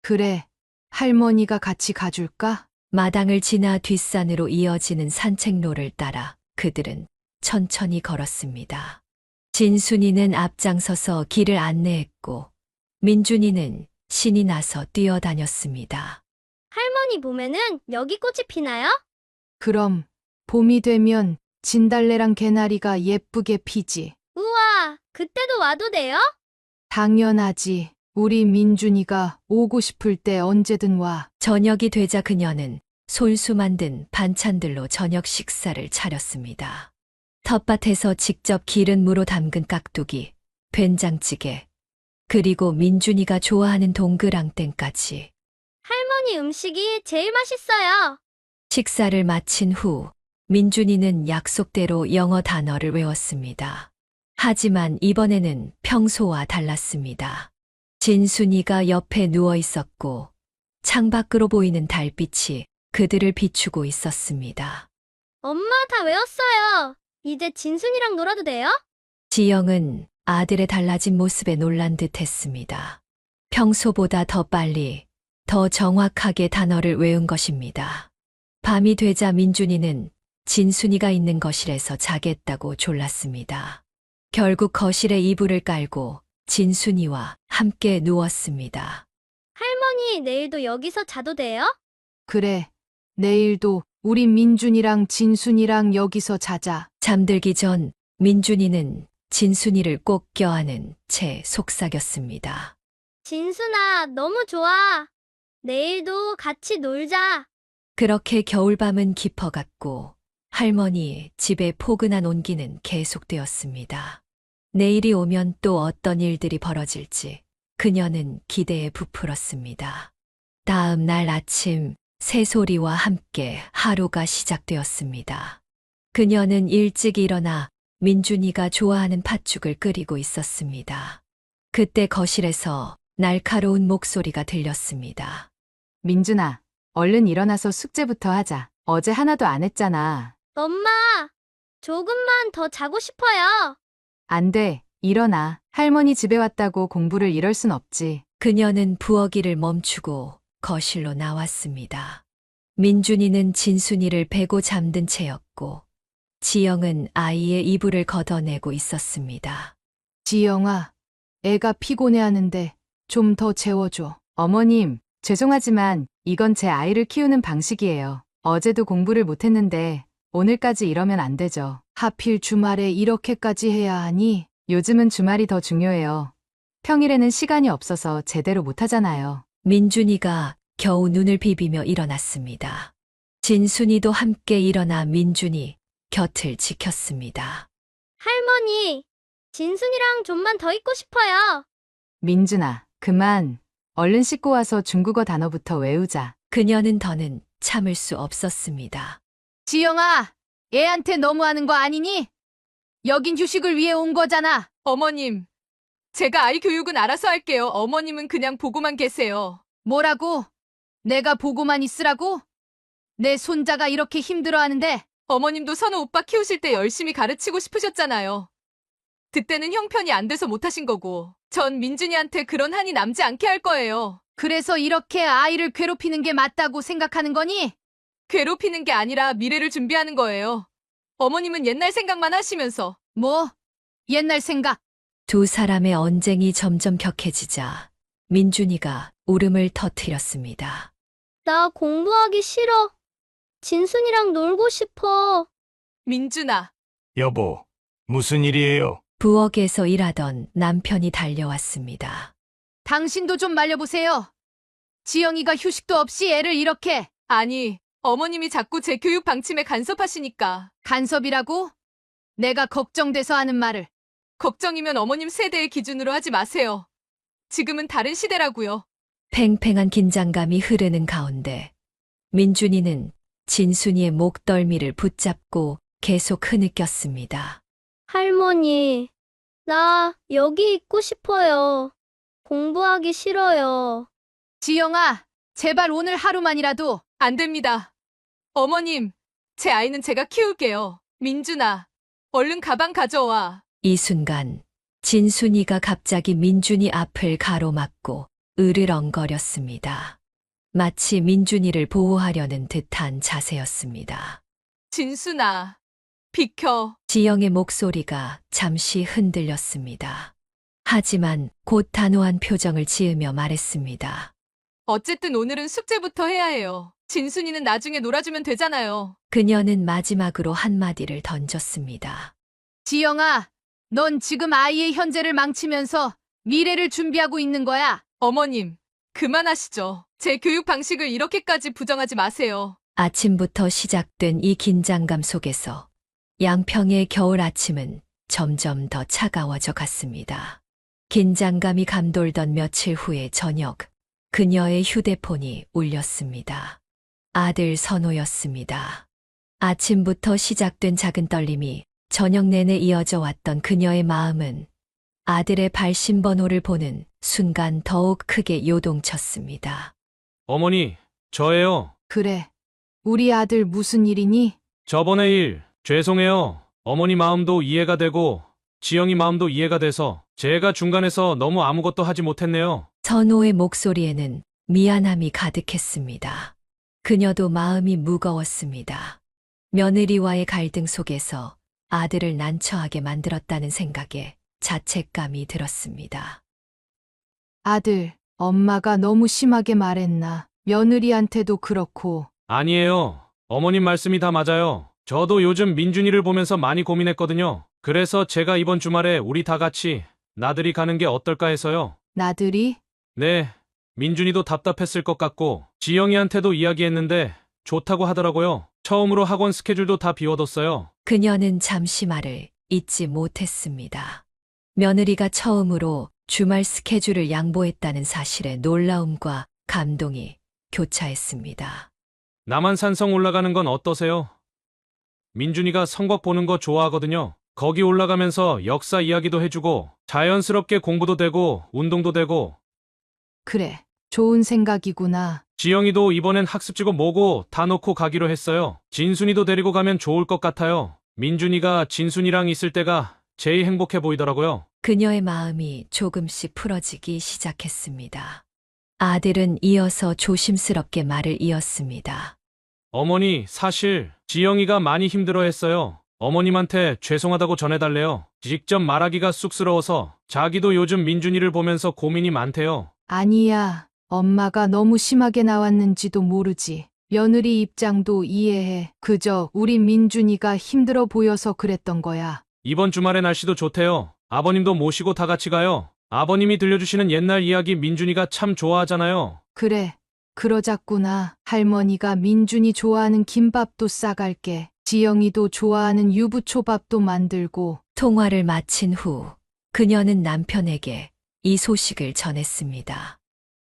그래. 할머니가 같이 가줄까? 마당을 지나 뒷산으로 이어지는 산책로를 따라 그들은 천천히 걸었습니다. 진순이는 앞장서서 길을 안내했고 민준이는 신이 나서 뛰어다녔습니다. 할머니 봄에는 여기 꽃이 피나요? 그럼 봄이 되면 진달래랑 개나리가 예쁘게 피지. 우와, 그때도 와도 돼요? 당연하지. 우리 민준이가 오고 싶을 때 언제든 와. 저녁이 되자 그녀는 손수 만든 반찬들로 저녁 식사를 차렸습니다. 텃밭에서 직접 기른 무로 담근 깍두기, 된장찌개, 그리고 민준이가 좋아하는 동그랑땡까지. 할머니 음식이 제일 맛있어요. 식사를 마친 후 민준이는 약속대로 영어 단어를 외웠습니다. 하지만 이번에는 평소와 달랐습니다. 진순이가 옆에 누워 있었고 창밖으로 보이는 달빛이 그들을 비추고 있었습니다. 엄마 다 외웠어요. 이제 진순이랑 놀아도 돼요? 지영은 아들의 달라진 모습에 놀란 듯 했습니다. 평소보다 더 빨리, 더 정확하게 단어를 외운 것입니다. 밤이 되자 민준이는 진순이가 있는 거실에서 자겠다고 졸랐습니다. 결국 거실에 이불을 깔고 진순이와 함께 누웠습니다. 할머니, 내일도 여기서 자도 돼요? 그래. 내일도 우리 민준이랑 진순이랑 여기서 자자. 잠들기 전 민준이는 진순이를 꼭 껴안은 채 속삭였습니다. 진순아, 너무 좋아. 내일도 같이 놀자. 그렇게 겨울밤은 깊어갔고 할머니 집의 포근한 온기는 계속되었습니다. 내일이 오면 또 어떤 일들이 벌어질지 그녀는 기대에 부풀었습니다. 다음 날 아침 새소리와 함께 하루가 시작되었습니다. 그녀는 일찍 일어나 민준이가 좋아하는 팥죽을 끓이고 있었습니다. 그때 거실에서 날카로운 목소리가 들렸습니다. 민준아, 얼른 일어나서 숙제부터 하자. 어제 하나도 안 했잖아. 엄마, 조금만 더 자고 싶어요. 안 돼. 일어나. 할머니 집에 왔다고 공부를 이럴 순 없지. 그녀는 부엌일을 멈추고 거실로 나왔습니다. 민준이는 진순이를 베고 잠든 채였고 지영은 아이의 이불을 걷어내고 있었습니다. 지영아, 애가 피곤해하는데 좀 더 재워줘. 어머님, 죄송하지만 이건 제 아이를 키우는 방식이에요. 어제도 공부를 못했는데 오늘까지 이러면 안 되죠. 하필 주말에 이렇게까지 해야 하니? 요즘은 주말이 더 중요해요. 평일에는 시간이 없어서 제대로 못하잖아요. 민준이가 겨우 눈을 비비며 일어났습니다. 진순이도 함께 일어나 민준이 곁을 지켰습니다. 할머니, 진순이랑 좀만 더 있고 싶어요. 민준아, 그만. 얼른 씻고 와서 중국어 단어부터 외우자. 그녀는 더는 참을 수 없었습니다. 지영아, 애한테 너무하는 거 아니니? 여긴 휴식을 위해 온 거잖아. 어머님, 제가 아이 교육은 알아서 할게요. 어머님은 그냥 보고만 계세요. 뭐라고? 내가 보고만 있으라고? 내 손자가 이렇게 힘들어하는데 어머님도 선우 오빠 키우실 때 열심히 가르치고 싶으셨잖아요. 그때는 형편이 안 돼서 못하신 거고, 전 민준이한테 그런 한이 남지 않게 할 거예요. 그래서 이렇게 아이를 괴롭히는 게 맞다고 생각하는 거니? 괴롭히는 게 아니라 미래를 준비하는 거예요. 어머님은 옛날 생각만 하시면서. 뭐? 옛날 생각. 두 사람의 언쟁이 점점 격해지자 민준이가 울음을 터뜨렸습니다. 나 공부하기 싫어. 진순이랑 놀고 싶어. 민준아, 여보, 무슨 일이에요? 부엌에서 일하던 남편이 달려왔습니다. 당신도 좀 말려보세요. 지영이가 휴식도 없이 애를 이렇게. 아니, 어머님이 자꾸 제 교육 방침에 간섭하시니까. 간섭이라고? 내가 걱정돼서 하는 말을. 걱정이면 어머님 세대의 기준으로 하지 마세요. 지금은 다른 시대라고요. 팽팽한 긴장감이 흐르는 가운데 민준이는 진순이의 목덜미를 붙잡고 계속 흐느꼈습니다. 할머니, 나 여기 있고 싶어요. 공부하기 싫어요. 지영아, 제발 오늘 하루만이라도. 안 됩니다. 어머님, 제 아이는 제가 키울게요. 민준아, 얼른 가방 가져와. 이 순간 진순이가 갑자기 민준이 앞을 가로막고 으르렁거렸습니다. 마치 민준이를 보호하려는 듯한 자세였습니다. 진순아, 비켜. 지영의 목소리가 잠시 흔들렸습니다. 하지만 곧 단호한 표정을 지으며 말했습니다. 어쨌든 오늘은 숙제부터 해야 해요. 진순이는 나중에 놀아주면 되잖아요. 그녀는 마지막으로 한마디를 던졌습니다. 지영아, 넌 지금 아이의 현재를 망치면서 미래를 준비하고 있는 거야. 어머님, 그만하시죠. 제 교육 방식을 이렇게까지 부정하지 마세요. 아침부터 시작된 이 긴장감 속에서 양평의 겨울 아침은 점점 더 차가워져 갔습니다. 긴장감이 감돌던 며칠 후의 저녁, 그녀의 휴대폰이 울렸습니다. 아들 선호였습니다. 아침부터 시작된 작은 떨림이 저녁 내내 이어져 왔던 그녀의 마음은 아들의 발신번호를 보는 순간 더욱 크게 요동쳤습니다. 어머니, 저예요. 그래. 우리 아들 무슨 일이니? 저번에 일, 죄송해요. 어머니 마음도 이해가 되고, 지영이 마음도 이해가 돼서, 제가 중간에서 너무 아무것도 하지 못했네요. 선호의 목소리에는 미안함이 가득했습니다. 그녀도 마음이 무거웠습니다. 며느리와의 갈등 속에서 아들을 난처하게 만들었다는 생각에 자책감이 들었습니다. 아들, 엄마가 너무 심하게 말했나? 며느리한테도 그렇고. 아니에요. 어머님 말씀이 다 맞아요. 저도 요즘 민준이를 보면서 많이 고민했거든요. 그래서 제가 이번 주말에 우리 다 같이 나들이 가는 게 어떨까 해서요. 나들이? 네, 민준이도 답답했을 것 같고 지영이한테도 이야기했는데 좋다고 하더라고요. 처음으로 학원 스케줄도 다 비워뒀어요. 그녀는 잠시 말을 잇지 못했습니다. 며느리가 처음으로 주말 스케줄을 양보했다는 사실에 놀라움과 감동이 교차했습니다. 남한산성 올라가는 건 어떠세요? 민준이가 성곽 보는 거 좋아하거든요. 거기 올라가면서 역사 이야기도 해주고 자연스럽게 공부도 되고 운동도 되고. 그래, 좋은 생각이구나. 지영이도 이번엔 학습지고 뭐고 다 놓고 가기로 했어요. 진순이도 데리고 가면 좋을 것 같아요. 민준이가 진순이랑 있을 때가 제일 행복해 보이더라고요. 그녀의 마음이 조금씩 풀어지기 시작했습니다. 아들은 이어서 조심스럽게 말을 이었습니다. 어머니, 사실 지영이가 많이 힘들어했어요. 어머님한테 죄송하다고 전해달래요. 직접 말하기가 쑥스러워서 자기도 요즘 민준이를 보면서 고민이 많대요. 아니야. 엄마가 너무 심하게 나왔는지도 모르지. 며느리 입장도 이해해. 그저 우리 민준이가 힘들어 보여서 그랬던 거야. 이번 주말에 날씨도 좋대요. 아버님도 모시고 다 같이 가요. 아버님이 들려주시는 옛날 이야기 민준이가 참 좋아하잖아요. 그래, 그러자꾸나. 할머니가 민준이 좋아하는 김밥도 싸갈게. 지영이도 좋아하는 유부초밥도 만들고. 통화를 마친 후 그녀는 남편에게 이 소식을 전했습니다.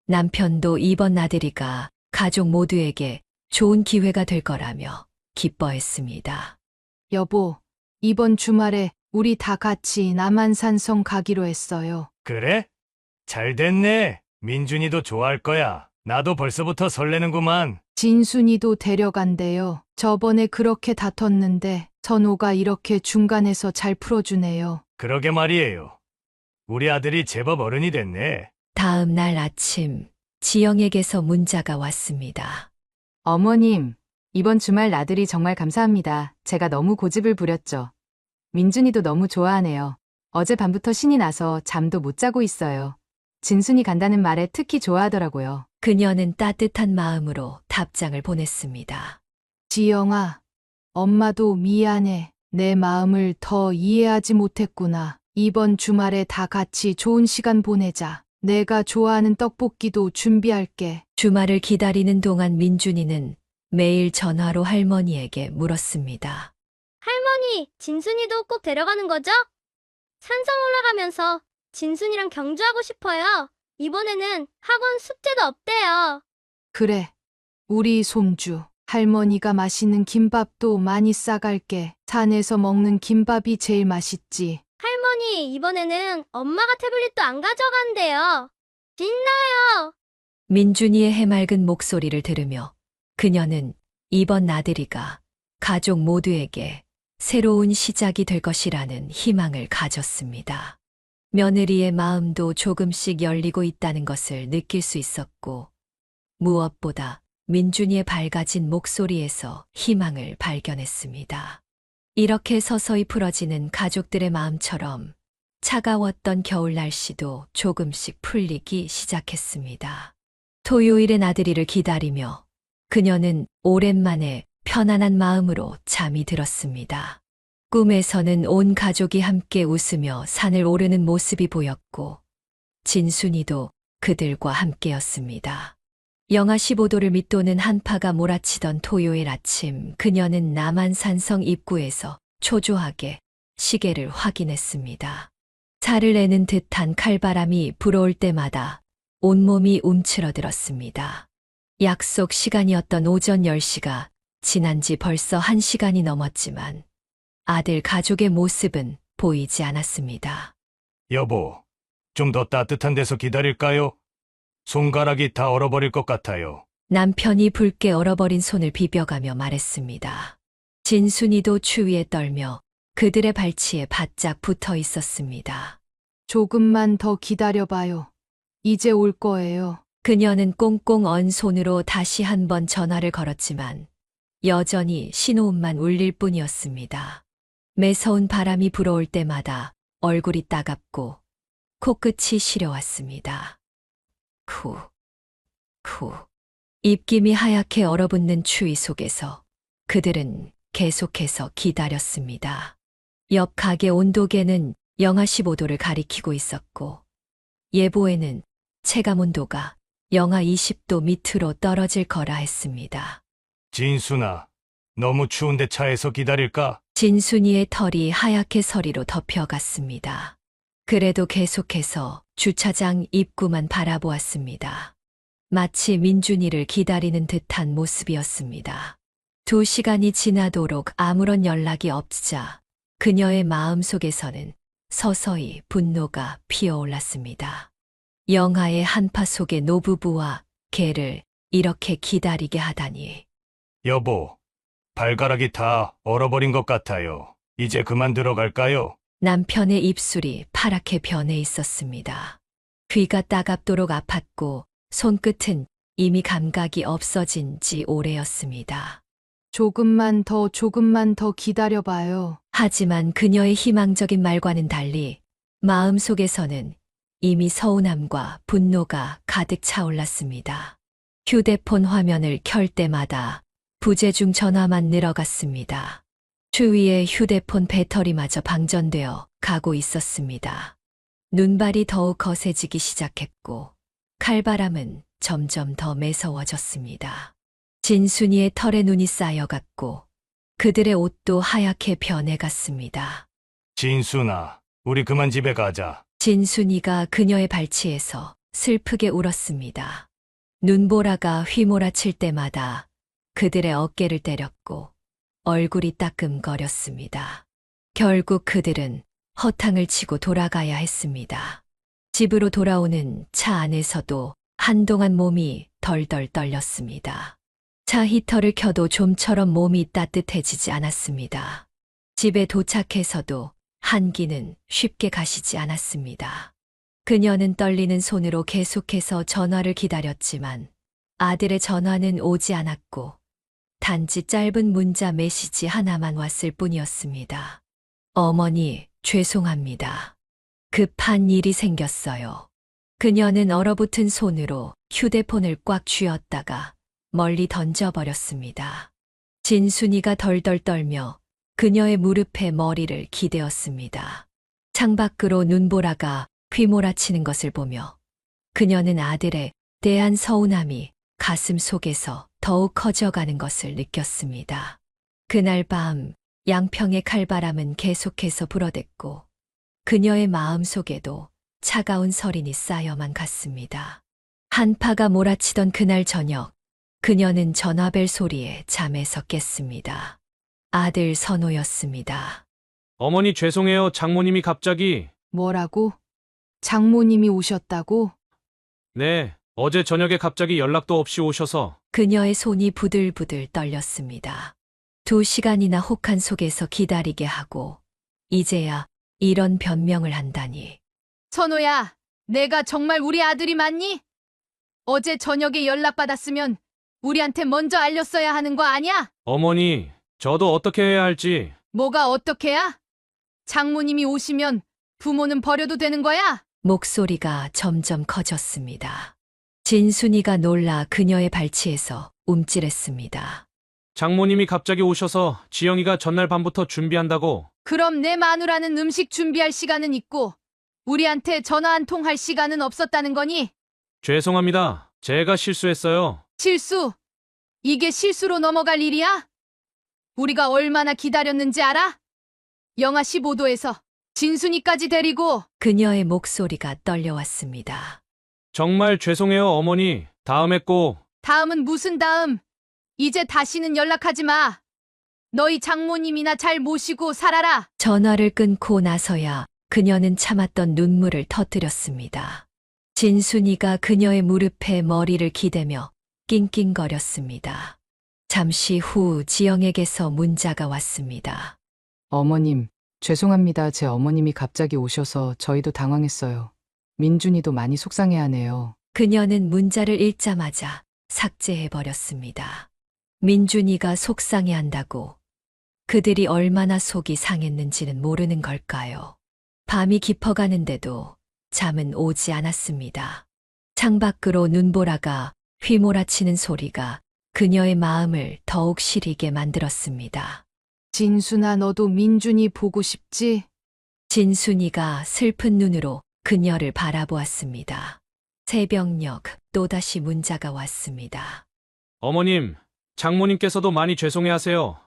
남편도 이번 나들이가 가족 모두에게 좋은 기회가 될 거라며 기뻐했습니다. 여보, 이번 주말에 우리 다 같이 남한산성 가기로 했어요. 그래? 잘 됐네. 민준이도 좋아할 거야. 나도 벌써부터 설레는구만. 진순이도 데려간대요. 저번에 그렇게 다퉜는데 선호가 이렇게 중간에서 잘 풀어주네요. 그러게 말이에요. 우리 아들이 제법 어른이 됐네. 다음 날 아침 지영에게서 문자가 왔습니다. 어머님, 이번 주말 나들이 정말 감사합니다. 제가 너무 고집을 부렸죠. 민준이도 너무 좋아하네요. 어제 밤부터 신이 나서 잠도 못 자고 있어요. 진순이 간다는 말에 특히 좋아하더라고요. 그녀는 따뜻한 마음으로 답장을 보냈습니다. 지영아, 엄마도 미안해. 내 마음을 더 이해하지 못했구나. 이번 주말에 다 같이 좋은 시간 보내자. 내가 좋아하는 떡볶이도 준비할게. 주말을 기다리는 동안 민준이는 매일 전화로 할머니에게 물었습니다. 할머니, 진순이도 꼭 데려가는 거죠? 산성 올라가면서 진순이랑 경주하고 싶어요. 이번에는 학원 숙제도 없대요. 그래, 우리 손주. 할머니가 맛있는 김밥도 많이 싸갈게. 산에서 먹는 김밥이 제일 맛있지. 할머니, 이번에는 엄마가 태블릿도 안 가져간대요. 신나요. 민준이의 해맑은 목소리를 들으며 그녀는 이번 나들이가 가족 모두에게 새로운 시작이 될 것이라는 희망을 가졌습니다. 며느리의 마음도 조금씩 열리고 있다는 것을 느낄 수 있었고, 무엇보다 민준이의 밝아진 목소리에서 희망을 발견했습니다. 이렇게 서서히 풀어지는 가족들의 마음처럼 차가웠던 겨울 날씨도 조금씩 풀리기 시작했습니다. 토요일의 나들이를 기다리며 그녀는 오랜만에 편안한 마음으로 잠이 들었습니다. 꿈에서는 온 가족이 함께 웃으며 산을 오르는 모습이 보였고 진순이도 그들과 함께였습니다. 영하 15도를 밑도는 한파가 몰아치던 토요일 아침, 그녀는 남한산성 입구에서 초조하게 시계를 확인했습니다. 살을 내는 듯한 칼바람이 불어올 때마다 온몸이 움츠러들었습니다. 약속 시간이었던 오전 10시가 지난 지 벌써 1시간이 넘었지만 아들 가족의 모습은 보이지 않았습니다. 여보, 좀 더 따뜻한 데서 기다릴까요? 손가락이 다 얼어버릴 것 같아요. 남편이 붉게 얼어버린 손을 비벼가며 말했습니다. 진순이도 추위에 떨며 그들의 발치에 바짝 붙어 있었습니다. 조금만 더 기다려봐요. 이제 올 거예요. 그녀는 꽁꽁 언 손으로 다시 한번 전화를 걸었지만 여전히 신호음만 울릴 뿐이었습니다. 매서운 바람이 불어올 때마다 얼굴이 따갑고 코끝이 시려왔습니다. 입김이 하얗게 얼어붙는 추위 속에서 그들은 계속해서 기다렸습니다. 옆 가게 온도계는 영하 15도를 가리키고 있었고, 예보에는 체감 온도가 영하 20도 밑으로 떨어질 거라 했습니다. 진순아, 너무 추운데 차에서 기다릴까? 진순이의 털이 하얗게 서리로 덮여갔습니다. 그래도 계속해서 주차장 입구만 바라보았습니다. 마치 민준이를 기다리는 듯한 모습이었습니다. 2시간이 지나도록 아무런 연락이 없자 그녀의 마음속에서는 서서히 분노가 피어올랐습니다. 영하의 한파 속의 노부부와 걔를 이렇게 기다리게 하다니. 여보, 발가락이 다 얼어버린 것 같아요. 이제 그만 들어갈까요? 남편의 입술이 파랗게 변해 있었습니다. 귀가 따갑도록 아팠고 손끝은 이미 감각이 없어진 지 오래였습니다. 조금만 더 기다려봐요. 하지만 그녀의 희망적인 말과는 달리 마음속에서는 이미 서운함과 분노가 가득 차올랐습니다. 휴대폰 화면을 켤 때마다 부재중 전화만 늘어갔습니다. 주위에 휴대폰 배터리마저 방전되어 가고 있었습니다. 눈발이 더욱 거세지기 시작했고 칼바람은 점점 더 매서워졌습니다. 진순이의 털에 눈이 쌓여갔고 그들의 옷도 하얗게 변해갔습니다. 진순아, 우리 그만 집에 가자. 진순이가 그녀의 발치에서 슬프게 울었습니다. 눈보라가 휘몰아칠 때마다 그들의 어깨를 때렸고 얼굴이 따끔거렸습니다. 결국 그들은 허탕을 치고 돌아가야 했습니다. 집으로 돌아오는 차 안에서도 한동안 몸이 덜덜 떨렸습니다. 차 히터를 켜도 좀처럼 몸이 따뜻해지지 않았습니다. 집에 도착해서도 한기는 쉽게 가시지 않았습니다. 그녀는 떨리는 손으로 계속해서 전화를 기다렸지만 아들의 전화는 오지 않았고 단지 짧은 문자 메시지 하나만 왔을 뿐이었습니다. 어머니, 죄송합니다. 급한 일이 생겼어요. 그녀는 얼어붙은 손으로 휴대폰을 꽉 쥐었다가 멀리 던져버렸습니다. 진순이가 덜덜 떨며 그녀의 무릎에 머리를 기대었습니다. 창밖으로 눈보라가 휘몰아치는 것을 보며 그녀는 아들에 대한 서운함이 가슴 속에서 더욱 커져가는 것을 느꼈습니다. 그날 밤 양평의 칼바람은 계속해서 불어댔고 그녀의 마음 속에도 차가운 서린이 쌓여만 갔습니다. 한파가 몰아치던 그날 저녁, 그녀는 전화벨 소리에 잠에서 깼습니다. 아들 선호였습니다. 어머니 죄송해요. 장모님이 갑자기. 뭐라고? 장모님이 오셨다고? 네, 어제 저녁에 갑자기 연락도 없이 오셔서. 그녀의 손이 부들부들 떨렸습니다. 2시간이나 혹한 속에서 기다리게 하고 이제야 이런 변명을 한다니. 선호야, 내가 정말 우리 아들이 맞니? 어제 저녁에 연락받았으면 우리한테 먼저 알렸어야 하는 거 아니야? 어머니, 저도 어떻게 해야 할지. 뭐가 어떻게야? 장모님이 오시면 부모는 버려도 되는 거야? 목소리가 점점 커졌습니다. 진순이가 놀라 그녀의 발치에서 움찔했습니다. 장모님이 갑자기 오셔서 지영이가 전날 밤부터 준비한다고. 그럼 내 마누라는 음식 준비할 시간은 있고 우리한테 전화 한 통 할 시간은 없었다는 거니? 죄송합니다. 제가 실수했어요. 실수? 이게 실수로 넘어갈 일이야? 우리가 얼마나 기다렸는지 알아? 영하 15도에서 진순이까지 데리고. 그녀의 목소리가 떨려왔습니다. 정말 죄송해요, 어머니. 다음에 꼭. 다음은 무슨 다음? 이제 다시는 연락하지 마. 너희 장모님이나 잘 모시고 살아라. 전화를 끊고 나서야 그녀는 참았던 눈물을 터뜨렸습니다. 진순이가 그녀의 무릎에 머리를 기대며 낑낑거렸습니다. 잠시 후 지영에게서 문자가 왔습니다. 어머님, 죄송합니다. 제 어머님이 갑자기 오셔서 저희도 당황했어요. 민준이도 많이 속상해하네요. 그녀는 문자를 읽자마자 삭제해버렸습니다. 민준이가 속상해한다고 그들이 얼마나 속이 상했는지는 모르는 걸까요? 밤이 깊어가는데도 잠은 오지 않았습니다. 창밖으로 눈보라가 휘몰아치는 소리가 그녀의 마음을 더욱 시리게 만들었습니다. 진순아, 너도 민준이 보고 싶지? 진순이가 슬픈 눈으로 그녀를 바라보았습니다. 새벽녘 또다시 문자가 왔습니다. 어머님, 장모님께서도 많이 죄송해하세요.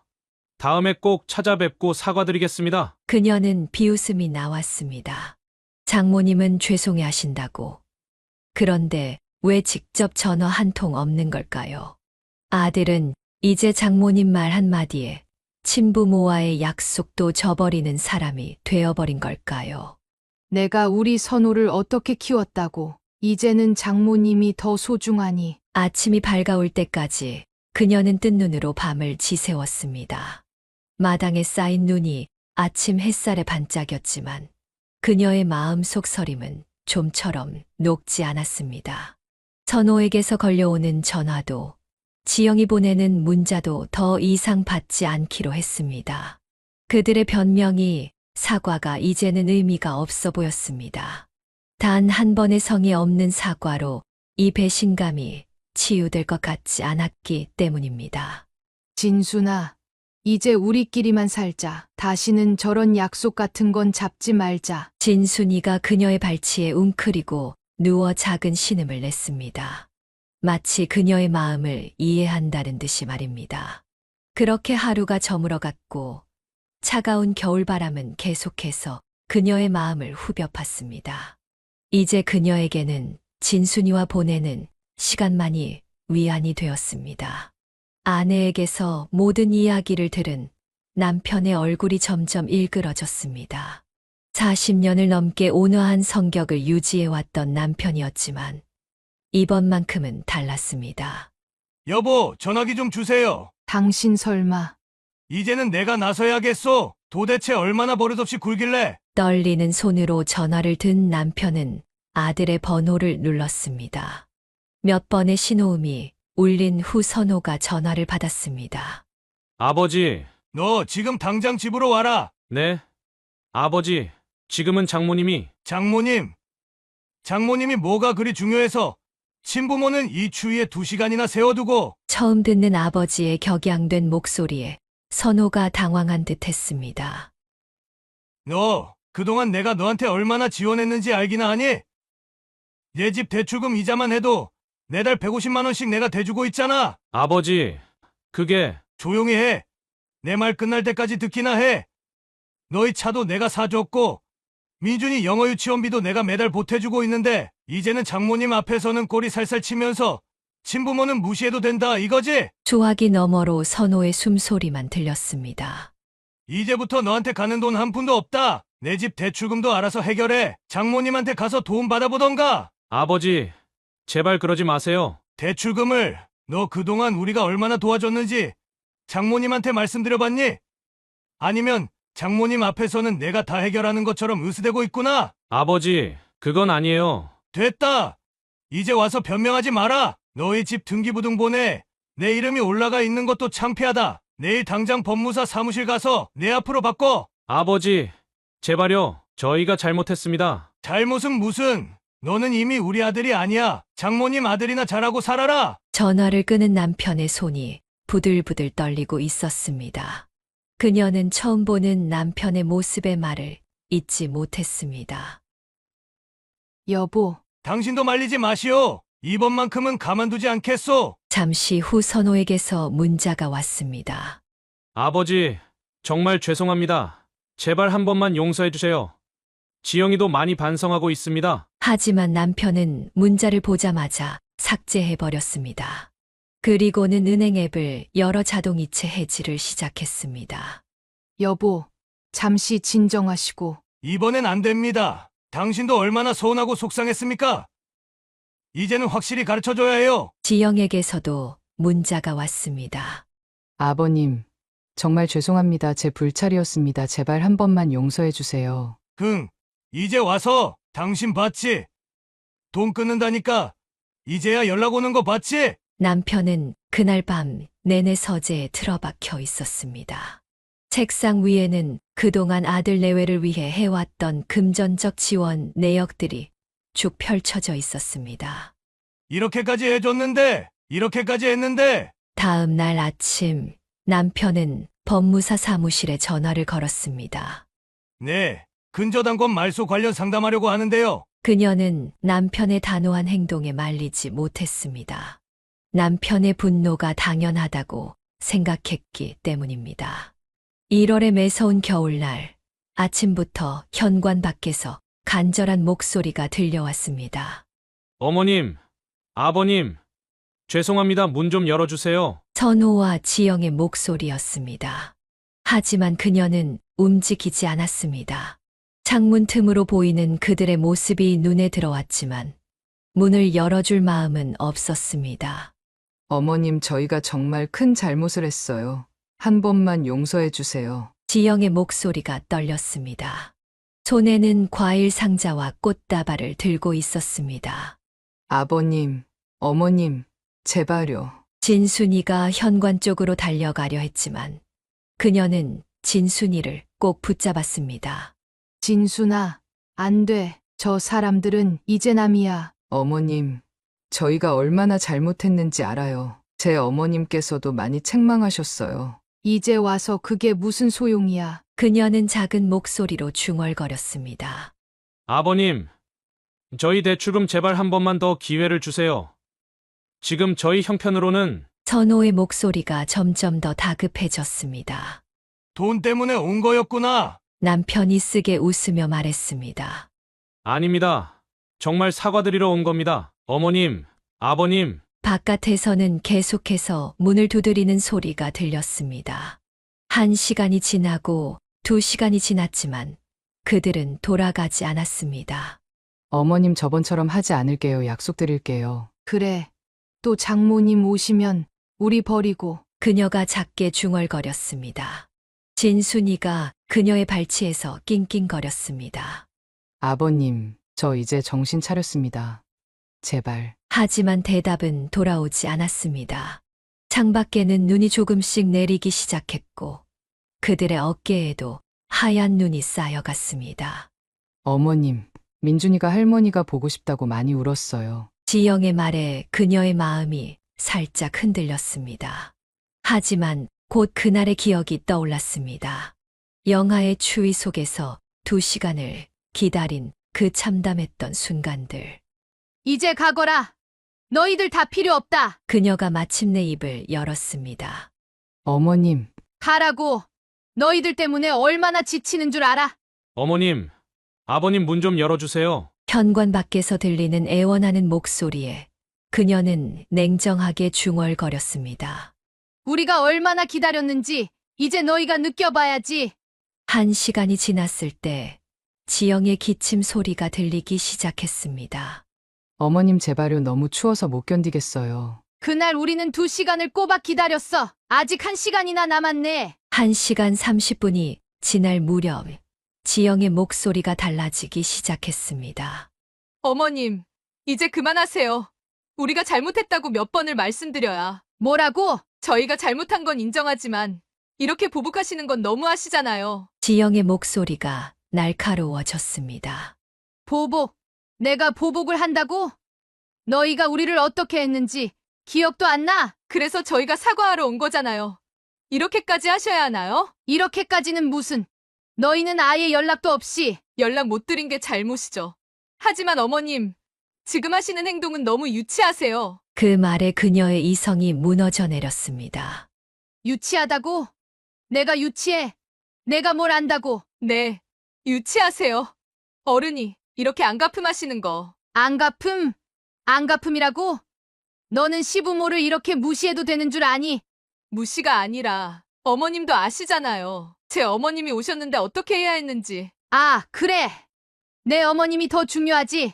다음에 꼭 찾아뵙고 사과드리겠습니다. 그녀는 비웃음이 나왔습니다. 장모님은 죄송해 하신다고. 그런데 왜 직접 전화 한 통 없는 걸까요? 아들은 이제 장모님 말 한마디에 친부모와의 약속도 저버리는 사람이 되어버린 걸까요? 내가 우리 선호를 어떻게 키웠다고. 이제는 장모님이 더 소중하니. 아침이 밝아올 때까지 그녀는 뜬 눈으로 밤을 지새웠습니다. 마당에 쌓인 눈이 아침 햇살에 반짝였지만 그녀의 마음속 서림은 좀처럼 녹지 않았습니다. 선호에게서 걸려오는 전화도 지영이 보내는 문자도 더 이상 받지 않기로 했습니다. 그들의 변명이, 사과가 이제는 의미가 없어 보였습니다. 단 한 번의 성의 없는 사과로 이 배신감이 치유될 것 같지 않았기 때문입니다. 진순아, 이제 우리끼리만 살자. 다시는 저런 약속 같은 건 잡지 말자. 진순이가 그녀의 발치에 웅크리고 누워 작은 신음을 냈습니다. 마치 그녀의 마음을 이해한다는 듯이 말입니다. 그렇게 하루가 저물어갔고 차가운 겨울바람은 계속해서 그녀의 마음을 후벼 팠습니다. 이제 그녀에게는 진순이와 보내는 시간만이 위안이 되었습니다. 아내에게서 모든 이야기를 들은 남편의 얼굴이 점점 일그러졌습니다. 40년을 넘게 온화한 성격을 유지해왔던 남편이었지만 이번만큼은 달랐습니다. 여보, 전화기 좀 주세요. 당신 설마. 이제는 내가 나서야겠소. 도대체 얼마나 버릇없이 굴길래? 떨리는 손으로 전화를 든 남편은 아들의 번호를 눌렀습니다. 몇 번의 신호음이 울린 후 선호가 전화를 받았습니다. 아버지, 너 지금 당장 집으로 와라. 네? 아버지, 지금은 장모님이. 장모님이 뭐가 그리 중요해서 친부모는 이 추위에 2시간이나 세워두고. 처음 듣는 아버지의 격양된 목소리에 선호가 당황한 듯 했습니다. 너 그동안 내가 너한테 얼마나 지원했는지 알기나 하니? 내 집 대출금 이자만 해도 매달 150만 원씩 내가 대주고 있잖아. 아버지, 그게. 조용히 해. 내 말 끝날 때까지 듣기나 해. 너희 차도 내가 사줬고 민준이 영어 유치원비도 내가 매달 보태주고 있는데 이제는 장모님 앞에서는 꼬리 살살 치면서 친부모는 무시해도 된다 이거지? 수화기 너머로 선호의 숨소리만 들렸습니다. 이제부터 너한테 가는 돈 한 푼도 없다. 내 집 대출금도 알아서 해결해. 장모님한테 가서 도움 받아보던가. 아버지, 제발 그러지 마세요. 대출금을 너 그동안 우리가 얼마나 도와줬는지 장모님한테 말씀드려봤니? 아니면 장모님 앞에서는 내가 다 해결하는 것처럼 으스대고 있구나. 아버지, 그건 아니에요. 됐다. 이제 와서 변명하지 마라. 너희 집 등기부등본에 내 이름이 올라가 있는 것도 창피하다. 내일 당장 법무사 사무실 가서 내 앞으로 바꿔. 아버지, 제발요. 저희가 잘못했습니다. 잘못은 무슨. 너는 이미 우리 아들이 아니야. 장모님 아들이나 잘하고 살아라. 전화를 끄는 남편의 손이 부들부들 떨리고 있었습니다. 그녀는 처음 보는 남편의 모습의 말을 잊지 못했습니다. 여보, 당신도 말리지 마시오. 이번만큼은 가만두지 않겠소. 잠시 후 선호에게서 문자가 왔습니다. 아버지, 정말 죄송합니다. 제발 한 번만 용서해 주세요. 지영이도 많이 반성하고 있습니다. 하지만 남편은 문자를 보자마자 삭제해버렸습니다. 그리고는 은행 앱을 열어 자동이체 해지를 시작했습니다. 여보, 잠시 진정하시고. 이번엔 안 됩니다. 당신도 얼마나 서운하고 속상했습니까? 이제는 확실히 가르쳐줘야 해요. 지영에게서도 문자가 왔습니다. 아버님, 정말 죄송합니다. 제 불찰이었습니다. 제발 한 번만 용서해 주세요. 이제 와서 당신 봤지? 돈 끊는다니까 이제야 연락 오는 거 봤지? 남편은 그날 밤 내내 서재에 틀어박혀 있었습니다. 책상 위에는 그동안 아들 내외를 위해 해왔던 금전적 지원 내역들이 쭉 펼쳐져 있었습니다. 이렇게까지 해줬는데, 이렇게까지 했는데. 다음 날 아침 남편은 법무사 사무실에 전화를 걸었습니다. 네, 근저당권 말소 관련 상담하려고 하는데요. 그녀는 남편의 단호한 행동에 말리지 못했습니다. 남편의 분노가 당연하다고 생각했기 때문입니다. 1월의 매서운 겨울날, 아침부터 현관 밖에서 간절한 목소리가 들려왔습니다. 어머님, 아버님, 죄송합니다. 문 좀 열어주세요. 선호와 지영의 목소리였습니다. 하지만 그녀는 움직이지 않았습니다. 창문 틈으로 보이는 그들의 모습이 눈에 들어왔지만 문을 열어줄 마음은 없었습니다. 어머님, 저희가 정말 큰 잘못을 했어요. 한 번만 용서해 주세요. 지영의 목소리가 떨렸습니다. 손에는 과일 상자와 꽃다발을 들고 있었습니다. 아버님, 어머님, 제발요. 진순이가 현관 쪽으로 달려가려 했지만 그녀는 진순이를 꼭 붙잡았습니다. 진순아, 안 돼. 저 사람들은 이제 남이야. 어머님, 저희가 얼마나 잘못했는지 알아요. 제 어머님께서도 많이 책망하셨어요. 이제 와서 그게 무슨 소용이야. 그녀는 작은 목소리로 중얼거렸습니다. 아버님, 저희 대출금 제발 한 번만 더 기회를 주세요. 지금 저희 형편으로는 선호의 목소리가 점점 더 다급해졌습니다. 돈 때문에 온 거였구나. 남편이 쓰게 웃으며 말했습니다. 아닙니다. 정말 사과드리러 온 겁니다. 어머님, 아버님, 바깥에서는 계속해서 문을 두드리는 소리가 들렸습니다. 1시간이 지나고 2시간이 지났지만 그들은 돌아가지 않았습니다. 어머님, 저번처럼 하지 않을게요. 약속드릴게요. 그래. 또 장모님 오시면 우리 버리고. 그녀가 작게 중얼거렸습니다. 진순이가 그녀의 발치에서 낑낑거렸습니다. 아버님, 저 이제 정신 차렸습니다. 제발. 하지만 대답은 돌아오지 않았습니다. 창밖에는 눈이 조금씩 내리기 시작했고 그들의 어깨에도 하얀 눈이 쌓여갔습니다. 어머님, 민준이가 할머니가 보고 싶다고 많이 울었어요. 지영의 말에 그녀의 마음이 살짝 흔들렸습니다. 하지만 곧 그날의 기억이 떠올랐습니다. 영하의 추위 속에서 2시간을 기다린 그 참담했던 순간들. 이제 가거라. 너희들 다 필요 없다. 그녀가 마침내 입을 열었습니다. 어머님. 가라고. 너희들 때문에 얼마나 지치는 줄 알아? 어머님, 아버님 문 좀 열어주세요. 현관 밖에서 들리는 애원하는 목소리에 그녀는 냉정하게 중얼거렸습니다. 우리가 얼마나 기다렸는지 이제 너희가 느껴봐야지. 1시간이 지났을 때 지영의 기침 소리가 들리기 시작했습니다. 어머님, 제발요. 너무 추워서 못 견디겠어요. 그날 우리는 2시간을 꼬박 기다렸어. 아직 1시간이나 남았네. 1시간 30분이 지날 무렵 지영의 목소리가 달라지기 시작했습니다. 어머님, 이제 그만하세요. 우리가 잘못했다고 몇 번을 말씀드려야. 뭐라고? 저희가 잘못한 건 인정하지만 이렇게 보복하시는 건 너무하시잖아요. 지영의 목소리가 날카로워졌습니다. 보복. 내가 보복을 한다고? 너희가 우리를 어떻게 했는지 기억도 안 나? 그래서 저희가 사과하러 온 거잖아요. 이렇게까지 하셔야 하나요? 이렇게까지는 무슨. 너희는 아예 연락도 없이. 연락 못 드린 게 잘못이죠. 하지만 어머님, 지금 하시는 행동은 너무 유치하세요. 그 말에 그녀의 이성이 무너져 내렸습니다. 유치하다고? 내가 유치해. 내가 뭘 안다고. 네, 유치하세요. 어른이 이렇게 안가품하시는 거. 안가품? 안가품이라고? 너는 시부모를 이렇게 무시해도 되는 줄 아니? 무시가 아니라 어머님도 아시잖아요. 제 어머님이 오셨는데 어떻게 해야 했는지. 아, 그래. 내 어머님이 더 중요하지.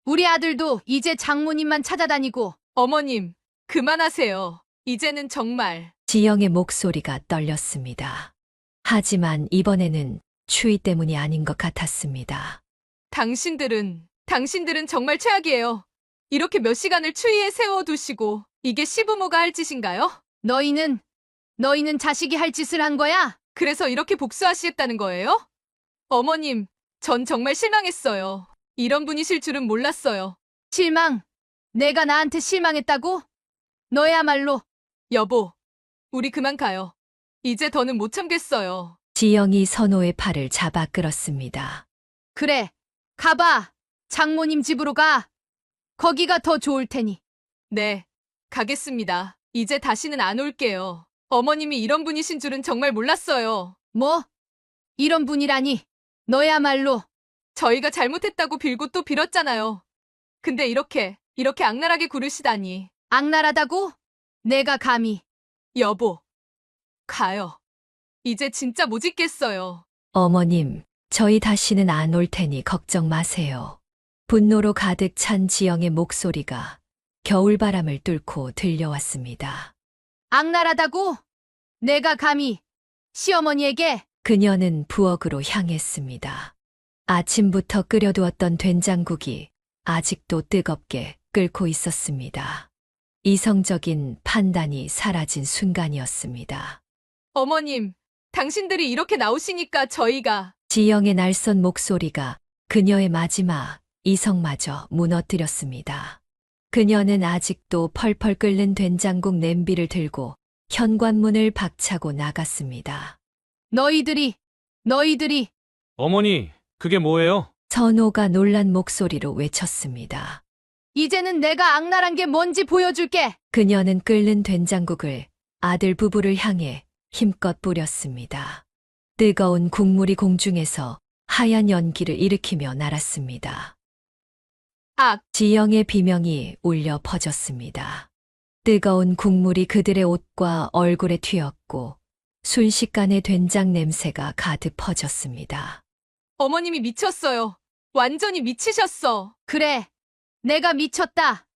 우리 아들도 이제 장모님만 찾아다니고. 어머님, 그만하세요. 이제는 정말. 지영의 목소리가 떨렸습니다. 하지만 이번에는 추위 때문이 아닌 것 같았습니다. 당신들은 정말 최악이에요. 이렇게 몇 시간을 추위에 세워두시고 이게 시부모가 할 짓인가요? 너희는 자식이 할 짓을 한 거야? 그래서 이렇게 복수하시겠다는 거예요? 어머님, 전 정말 실망했어요. 이런 분이실 줄은 몰랐어요. 실망? 내가 나한테 실망했다고? 너야말로. 여보, 우리 그만 가요. 이제 더는 못 참겠어요. 지영이 선호의 팔을 잡아 끌었습니다. 그래, 가봐. 장모님 집으로 가. 거기가 더 좋을 테니. 네, 가겠습니다. 이제 다시는 안 올게요. 어머님이 이런 분이신 줄은 정말 몰랐어요. 뭐? 이런 분이라니. 너야말로. 저희가 잘못했다고 빌고 또 빌었잖아요. 근데 이렇게 악랄하게 굴으시다니. 악랄하다고? 내가 감히. 여보, 가요. 이제 진짜 못 있겠어요. 어머님, 저희 다시는 안 올 테니 걱정 마세요. 분노로 가득 찬 지영의 목소리가 겨울바람을 뚫고 들려왔습니다. 악랄하다고? 내가 감히. 시어머니에게. 그녀는 부엌으로 향했습니다. 아침부터 끓여두었던 된장국이 아직도 뜨겁게 끓고 있었습니다. 이성적인 판단이 사라진 순간이었습니다. 어머님, 당신들이 이렇게 나오시니까 저희가. 지영의 날선 목소리가 그녀의 마지막 이성마저 무너뜨렸습니다. 그녀는 아직도 펄펄 끓는 된장국 냄비를 들고 현관문을 박차고 나갔습니다. 너희들이. 어머니, 그게 뭐예요? 선호가 놀란 목소리로 외쳤습니다. 이제는 내가 악랄한 게 뭔지 보여줄게. 그녀는 끓는 된장국을 아들 부부를 향해 힘껏 뿌렸습니다. 뜨거운 국물이 공중에서 하얀 연기를 일으키며 날았습니다. 지영의 비명이 울려 퍼졌습니다. 뜨거운 국물이 그들의 옷과 얼굴에 튀었고 순식간에 된장 냄새가 가득 퍼졌습니다. 어머님이 미쳤어요. 완전히 미치셨어. 그래. 내가 미쳤다.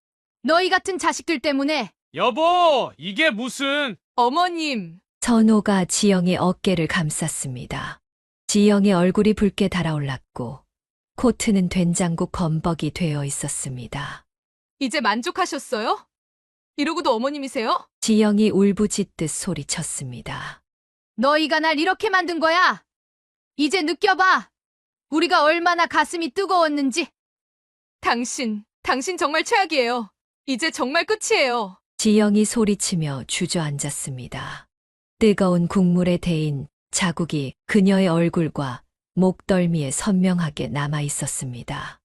너희 같은 자식들 때문에. 여보, 이게 무슨... 어머님. 선호가 지영의 어깨를 감쌌습니다. 지영의 얼굴이 붉게 달아올랐고 코트는 된장국 범벅이 되어 있었습니다. 이제 만족하셨어요? 이러고도 어머님이세요? 지영이 울부짖듯 소리쳤습니다. 너희가 날 이렇게 만든 거야. 이제 느껴봐. 우리가 얼마나 가슴이 뜨거웠는지. 당신 정말 최악이에요. 이제 정말 끝이에요. 지영이 소리치며 주저앉았습니다. 뜨거운 국물에 데인 자국이 그녀의 얼굴과 목덜미에 선명하게 남아 있었습니다.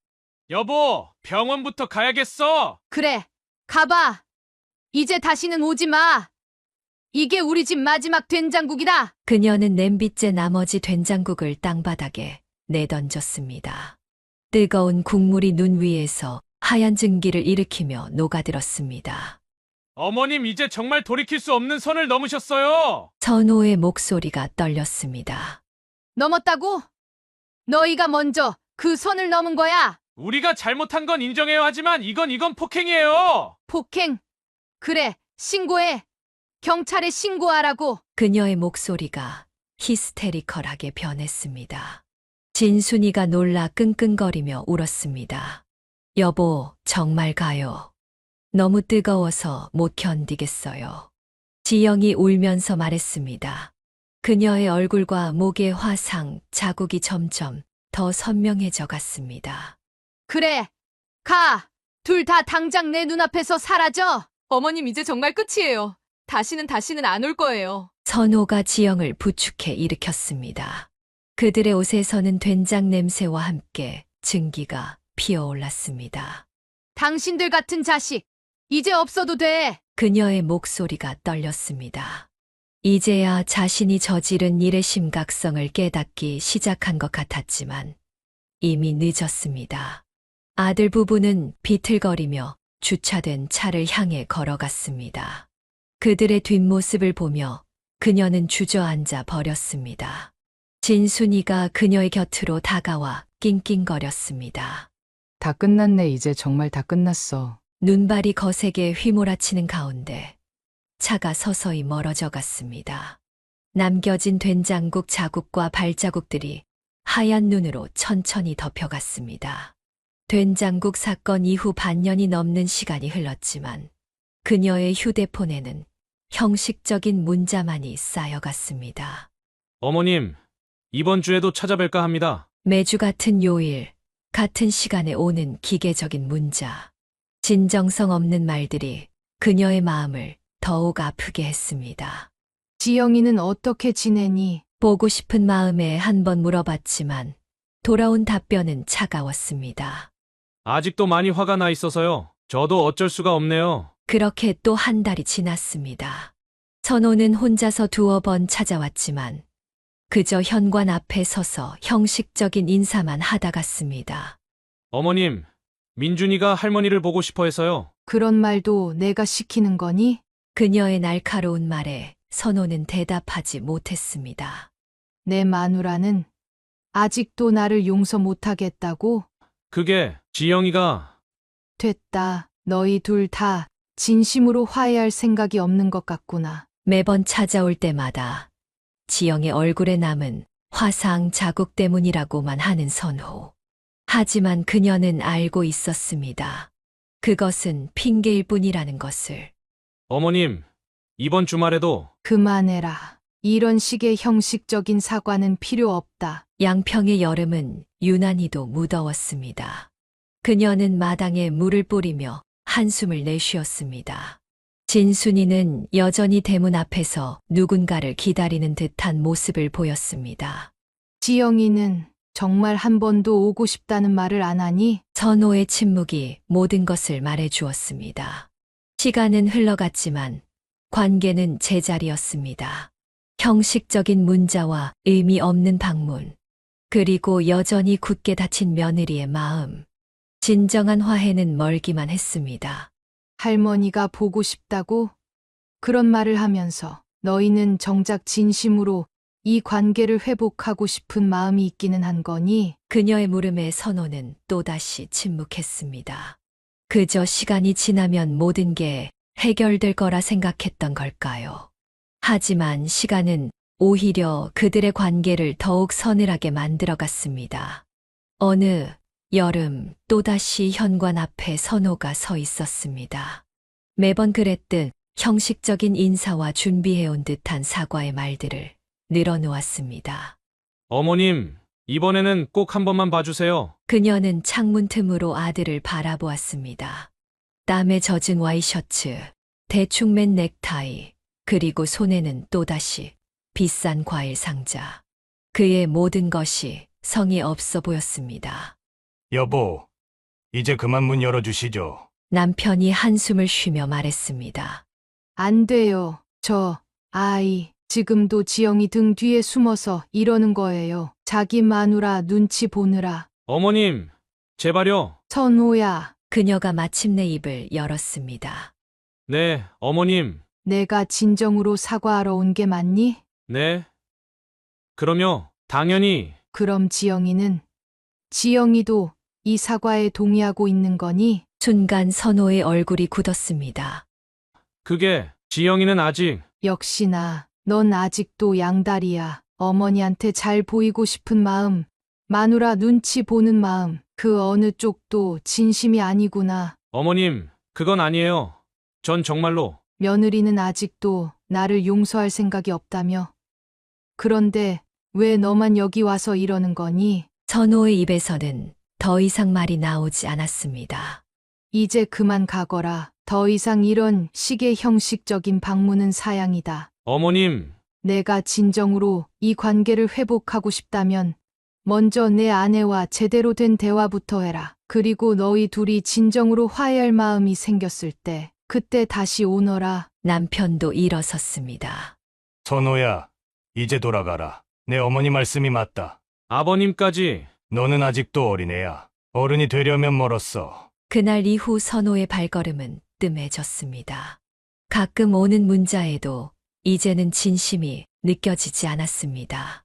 여보, 병원부터 가야겠어. 그래. 가봐. 이제 다시는 오지 마. 이게 우리 집 마지막 된장국이다. 그녀는 냄비째 나머지 된장국을 땅바닥에 내던졌습니다. 뜨거운 국물이 눈 위에서 하얀 증기를 일으키며 녹아들었습니다. 어머님, 이제 정말 돌이킬 수 없는 선을 넘으셨어요. 선호의 목소리가 떨렸습니다. 넘었다고? 너희가 먼저 그 선을 넘은 거야. 우리가 잘못한 건 인정해요. 하지만 이건 폭행이에요. 폭행. 그래. 신고해. 경찰에 신고하라고. 그녀의 목소리가 히스테리컬하게 변했습니다. 진순이가 놀라 끙끙거리며 울었습니다. 여보, 정말 가요. 너무 뜨거워서 못 견디겠어요. 지영이 울면서 말했습니다. 그녀의 얼굴과 목의 화상, 자국이 점점 더 선명해져 갔습니다. 그래. 가. 둘 다 당장 내 눈앞에서 사라져. 어머님 이제 정말 끝이에요. 다시는 안 올 거예요. 선호가 지영을 부축해 일으켰습니다. 그들의 옷에서는 된장 냄새와 함께 증기가 피어올랐습니다. 당신들 같은 자식. 이제 없어도 돼. 그녀의 목소리가 떨렸습니다. 이제야 자신이 저지른 일의 심각성을 깨닫기 시작한 것 같았지만 이미 늦었습니다. 아들 부부는 비틀거리며 주차된 차를 향해 걸어갔습니다. 그들의 뒷모습을 보며 그녀는 주저앉아 버렸습니다. 진순이가 그녀의 곁으로 다가와 낑낑거렸습니다. 다 끝났네. 이제 정말 다 끝났어. 눈발이 거세게 휘몰아치는 가운데 차가 서서히 멀어져 갔습니다. 남겨진 된장국 자국과 발자국들이 하얀 눈으로 천천히 덮여갔습니다. 된장국 사건 이후 반년이 넘는 시간이 흘렀지만 그녀의 휴대폰에는 형식적인 문자만이 쌓여갔습니다. 어머님, 이번 주에도 찾아뵐까 합니다. 매주 같은 요일, 같은 시간에 오는 기계적인 문자. 진정성 없는 말들이 그녀의 마음을 더욱 아프게 했습니다. 지영이는 어떻게 지내니? 보고 싶은 마음에 한 번 물어봤지만 돌아온 답변은 차가웠습니다. 아직도 많이 화가 나 있어서요. 저도 어쩔 수가 없네요. 그렇게 또 한 달이 지났습니다. 선호는 혼자서 두어 번 찾아왔지만 그저 현관 앞에 서서 형식적인 인사만 하다 갔습니다. 어머님, 민준이가 할머니를 보고 싶어 해서요. 그런 말도 내가 시키는 거니? 그녀의 날카로운 말에 선호는 대답하지 못했습니다. 내 마누라는 아직도 나를 용서 못하겠다고? 그게 지영이가 됐다. 너희 둘 다 진심으로 화해할 생각이 없는 것 같구나. 매번 찾아올 때마다 지영의 얼굴에 남은 화상 자국 때문이라고만 하는 선호. 하지만 그녀는 알고 있었습니다. 그것은 핑계일 뿐이라는 것을. 어머님, 이번 주말에도 그만해라. 이런 식의 형식적인 사과는 필요 없다. 양평의 여름은 유난히도 무더웠습니다. 그녀는 마당에 물을 뿌리며 한숨을 내쉬었습니다. 진순이는 여전히 대문 앞에서 누군가를 기다리는 듯한 모습을 보였습니다. 지영이는 정말 한 번도 오고 싶다는 말을 안 하니? 선호의 침묵이 모든 것을 말해 주었습니다. 시간은 흘러갔지만 관계는 제자리였습니다. 형식적인 문자와 의미 없는 방문, 그리고 여전히 굳게 닫힌 며느리의 마음. 진정한 화해는 멀기만 했습니다. 할머니가 보고 싶다고? 그런 말을 하면서 너희는 정작 진심으로 이 관계를 회복하고 싶은 마음이 있기는 한 거니? 그녀의 물음에 선호는 또다시 침묵했습니다. 그저 시간이 지나면 모든 게 해결될 거라 생각했던 걸까요? 하지만 시간은 오히려 그들의 관계를 더욱 서늘하게 만들어갔습니다. 어느 여름 또다시 현관 앞에 선호가 서 있었습니다. 매번 그랬듯 형식적인 인사와 준비해온 듯한 사과의 말들을 늘어놓았습니다. 어머님, 이번에는 꼭 한 번만 봐주세요. 그녀는 창문 틈으로 아들을 바라보았습니다. 땀에 젖은 와이셔츠, 대충 맨 넥타이, 그리고 손에는 또다시 비싼 과일 상자. 그의 모든 것이 성의 없어 보였습니다. 여보, 이제 그만 문 열어주시죠. 남편이 한숨을 쉬며 말했습니다. 안 돼요. 저 아이 지금도 지영이 등 뒤에 숨어서 이러는 거예요. 자기 마누라 눈치 보느라. 어머님, 제발요. 선호야, 그녀가 마침내 입을 열었습니다. 네, 어머님. 내가 진정으로 사과하러 온 게 맞니? 네. 그럼요, 당연히. 그럼 지영이도 이 사과에 동의하고 있는 거니? 순간 선호의 얼굴이 굳었습니다. 그게 지영이는 아직 역시나 넌 아직도 양다리야. 어머니한테 잘 보이고 싶은 마음, 마누라 눈치 보는 마음, 그 어느 쪽도 진심이 아니구나. 어머님, 그건 아니에요. 전 정말로 며느리는 아직도 나를 용서할 생각이 없다며. 그런데 왜 너만 여기 와서 이러는 거니? 선호의 입에서는 더 이상 말이 나오지 않았습니다. 이제 그만 가거라. 더 이상 이런 식의 형식적인 방문은 사양이다. 어머님, 내가 진정으로 이 관계를 회복하고 싶다면 먼저 내 아내와 제대로 된 대화부터 해라. 그리고 너희 둘이 진정으로 화해할 마음이 생겼을 때 그때 다시 오너라. 남편도 일어섰습니다. 선호야, 이제 돌아가라. 내 어머니 말씀이 맞다. 아버님까지. 너는 아직도 어린애야. 어른이 되려면 멀었어. 그날 이후 선호의 발걸음은 뜸해졌습니다. 가끔 오는 문자에도 이제는 진심이 느껴지지 않았습니다.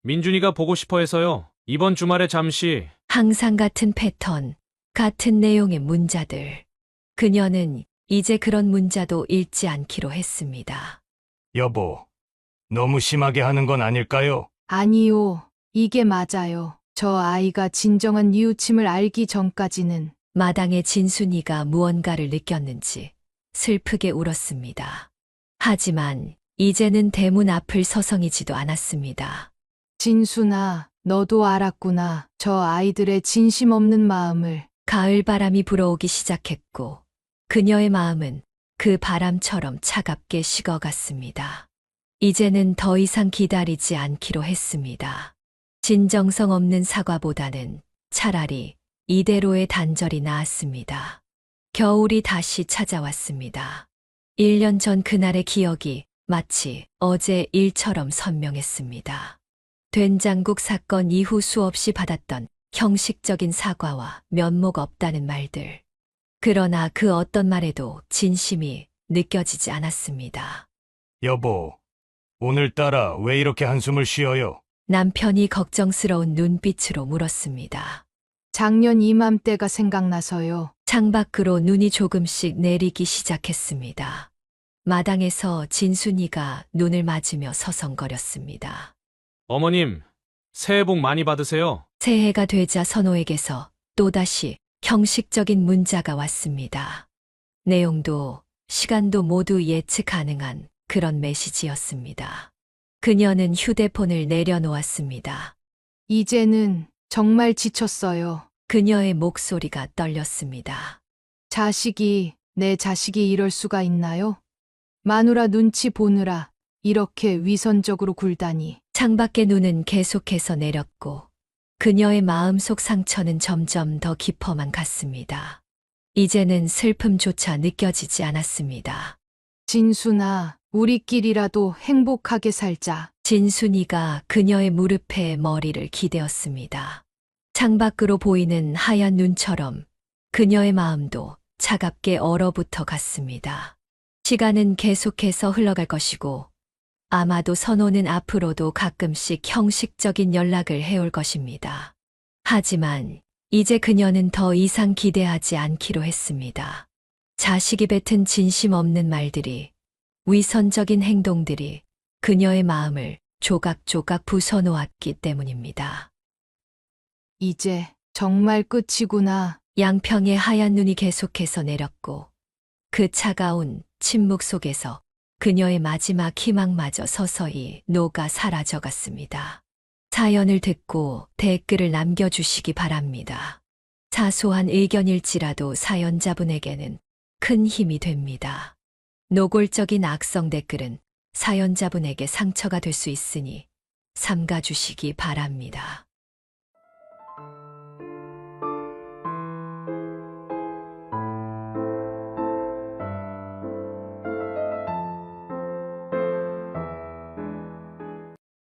민준이가 보고 싶어 해서요. 이번 주말에 잠시. 항상 같은 패턴, 같은 내용의 문자들. 그녀는 이제 그런 문자도 읽지 않기로 했습니다. 여보, 너무 심하게 하는 건 아닐까요? 아니요. 이게 맞아요. 저 아이가 진정한 뉘우침을 알기 전까지는. 마당에 진순이가 무언가를 느꼈는지 슬프게 울었습니다. 하지만 이제는 대문 앞을 서성이지도 않았습니다. 진순아, 너도 알았구나. 저 아이들의 진심 없는 마음을. 가을 바람이 불어오기 시작했고 그녀의 마음은 그 바람처럼 차갑게 식어갔습니다. 이제는 더 이상 기다리지 않기로 했습니다. 진정성 없는 사과보다는 차라리 이대로의 단절이 나았습니다. 겨울이 다시 찾아왔습니다. 1년 전 그날의 기억이 마치 어제 일처럼 선명했습니다. 된장국 사건 이후 수없이 받았던 형식적인 사과와 면목 없다는 말들. 그러나 그 어떤 말에도 진심이 느껴지지 않았습니다. 여보, 오늘따라 왜 이렇게 한숨을 쉬어요? 남편이 걱정스러운 눈빛으로 물었습니다. 작년 이맘때가 생각나서요. 창밖으로 눈이 조금씩 내리기 시작했습니다. 마당에서 진순이가 눈을 맞으며 서성거렸습니다. 어머님, 새해 복 많이 받으세요. 새해가 되자 선호에게서 또다시 형식적인 문자가 왔습니다. 내용도 시간도 모두 예측 가능한 그런 메시지였습니다. 그녀는 휴대폰을 내려놓았습니다. 이제는 정말 지쳤어요. 그녀의 목소리가 떨렸습니다. 내 자식이 이럴 수가 있나요? 마누라 눈치 보느라 이렇게 위선적으로 굴다니. 창밖의 눈은 계속해서 내렸고 그녀의 마음속 상처는 점점 더 깊어만 갔습니다. 이제는 슬픔조차 느껴지지 않았습니다. 진순아, 우리끼리라도 행복하게 살자. 진순이가 그녀의 무릎에 머리를 기대었습니다. 창밖으로 보이는 하얀 눈처럼 그녀의 마음도 차갑게 얼어붙어 갔습니다. 시간은 계속해서 흘러갈 것이고 아마도 선호는 앞으로도 가끔씩 형식적인 연락을 해올 것입니다. 하지만 이제 그녀는 더 이상 기대하지 않기로 했습니다. 자식이 뱉은 진심 없는 말들이, 위선적인 행동들이 그녀의 마음을 조각조각 부숴놓았기 때문입니다. 이제 정말 끝이구나. 양평의 하얀 눈이 계속해서 내렸고 그 차가운 침묵 속에서 그녀의 마지막 희망마저 서서히 녹아 사라져갔습니다. 사연을 듣고 댓글을 남겨주시기 바랍니다. 사소한 의견일지라도 사연자분에게는 큰 힘이 됩니다. 노골적인 악성 댓글은 사연자분에게 상처가 될 수 있으니 삼가주시기 바랍니다.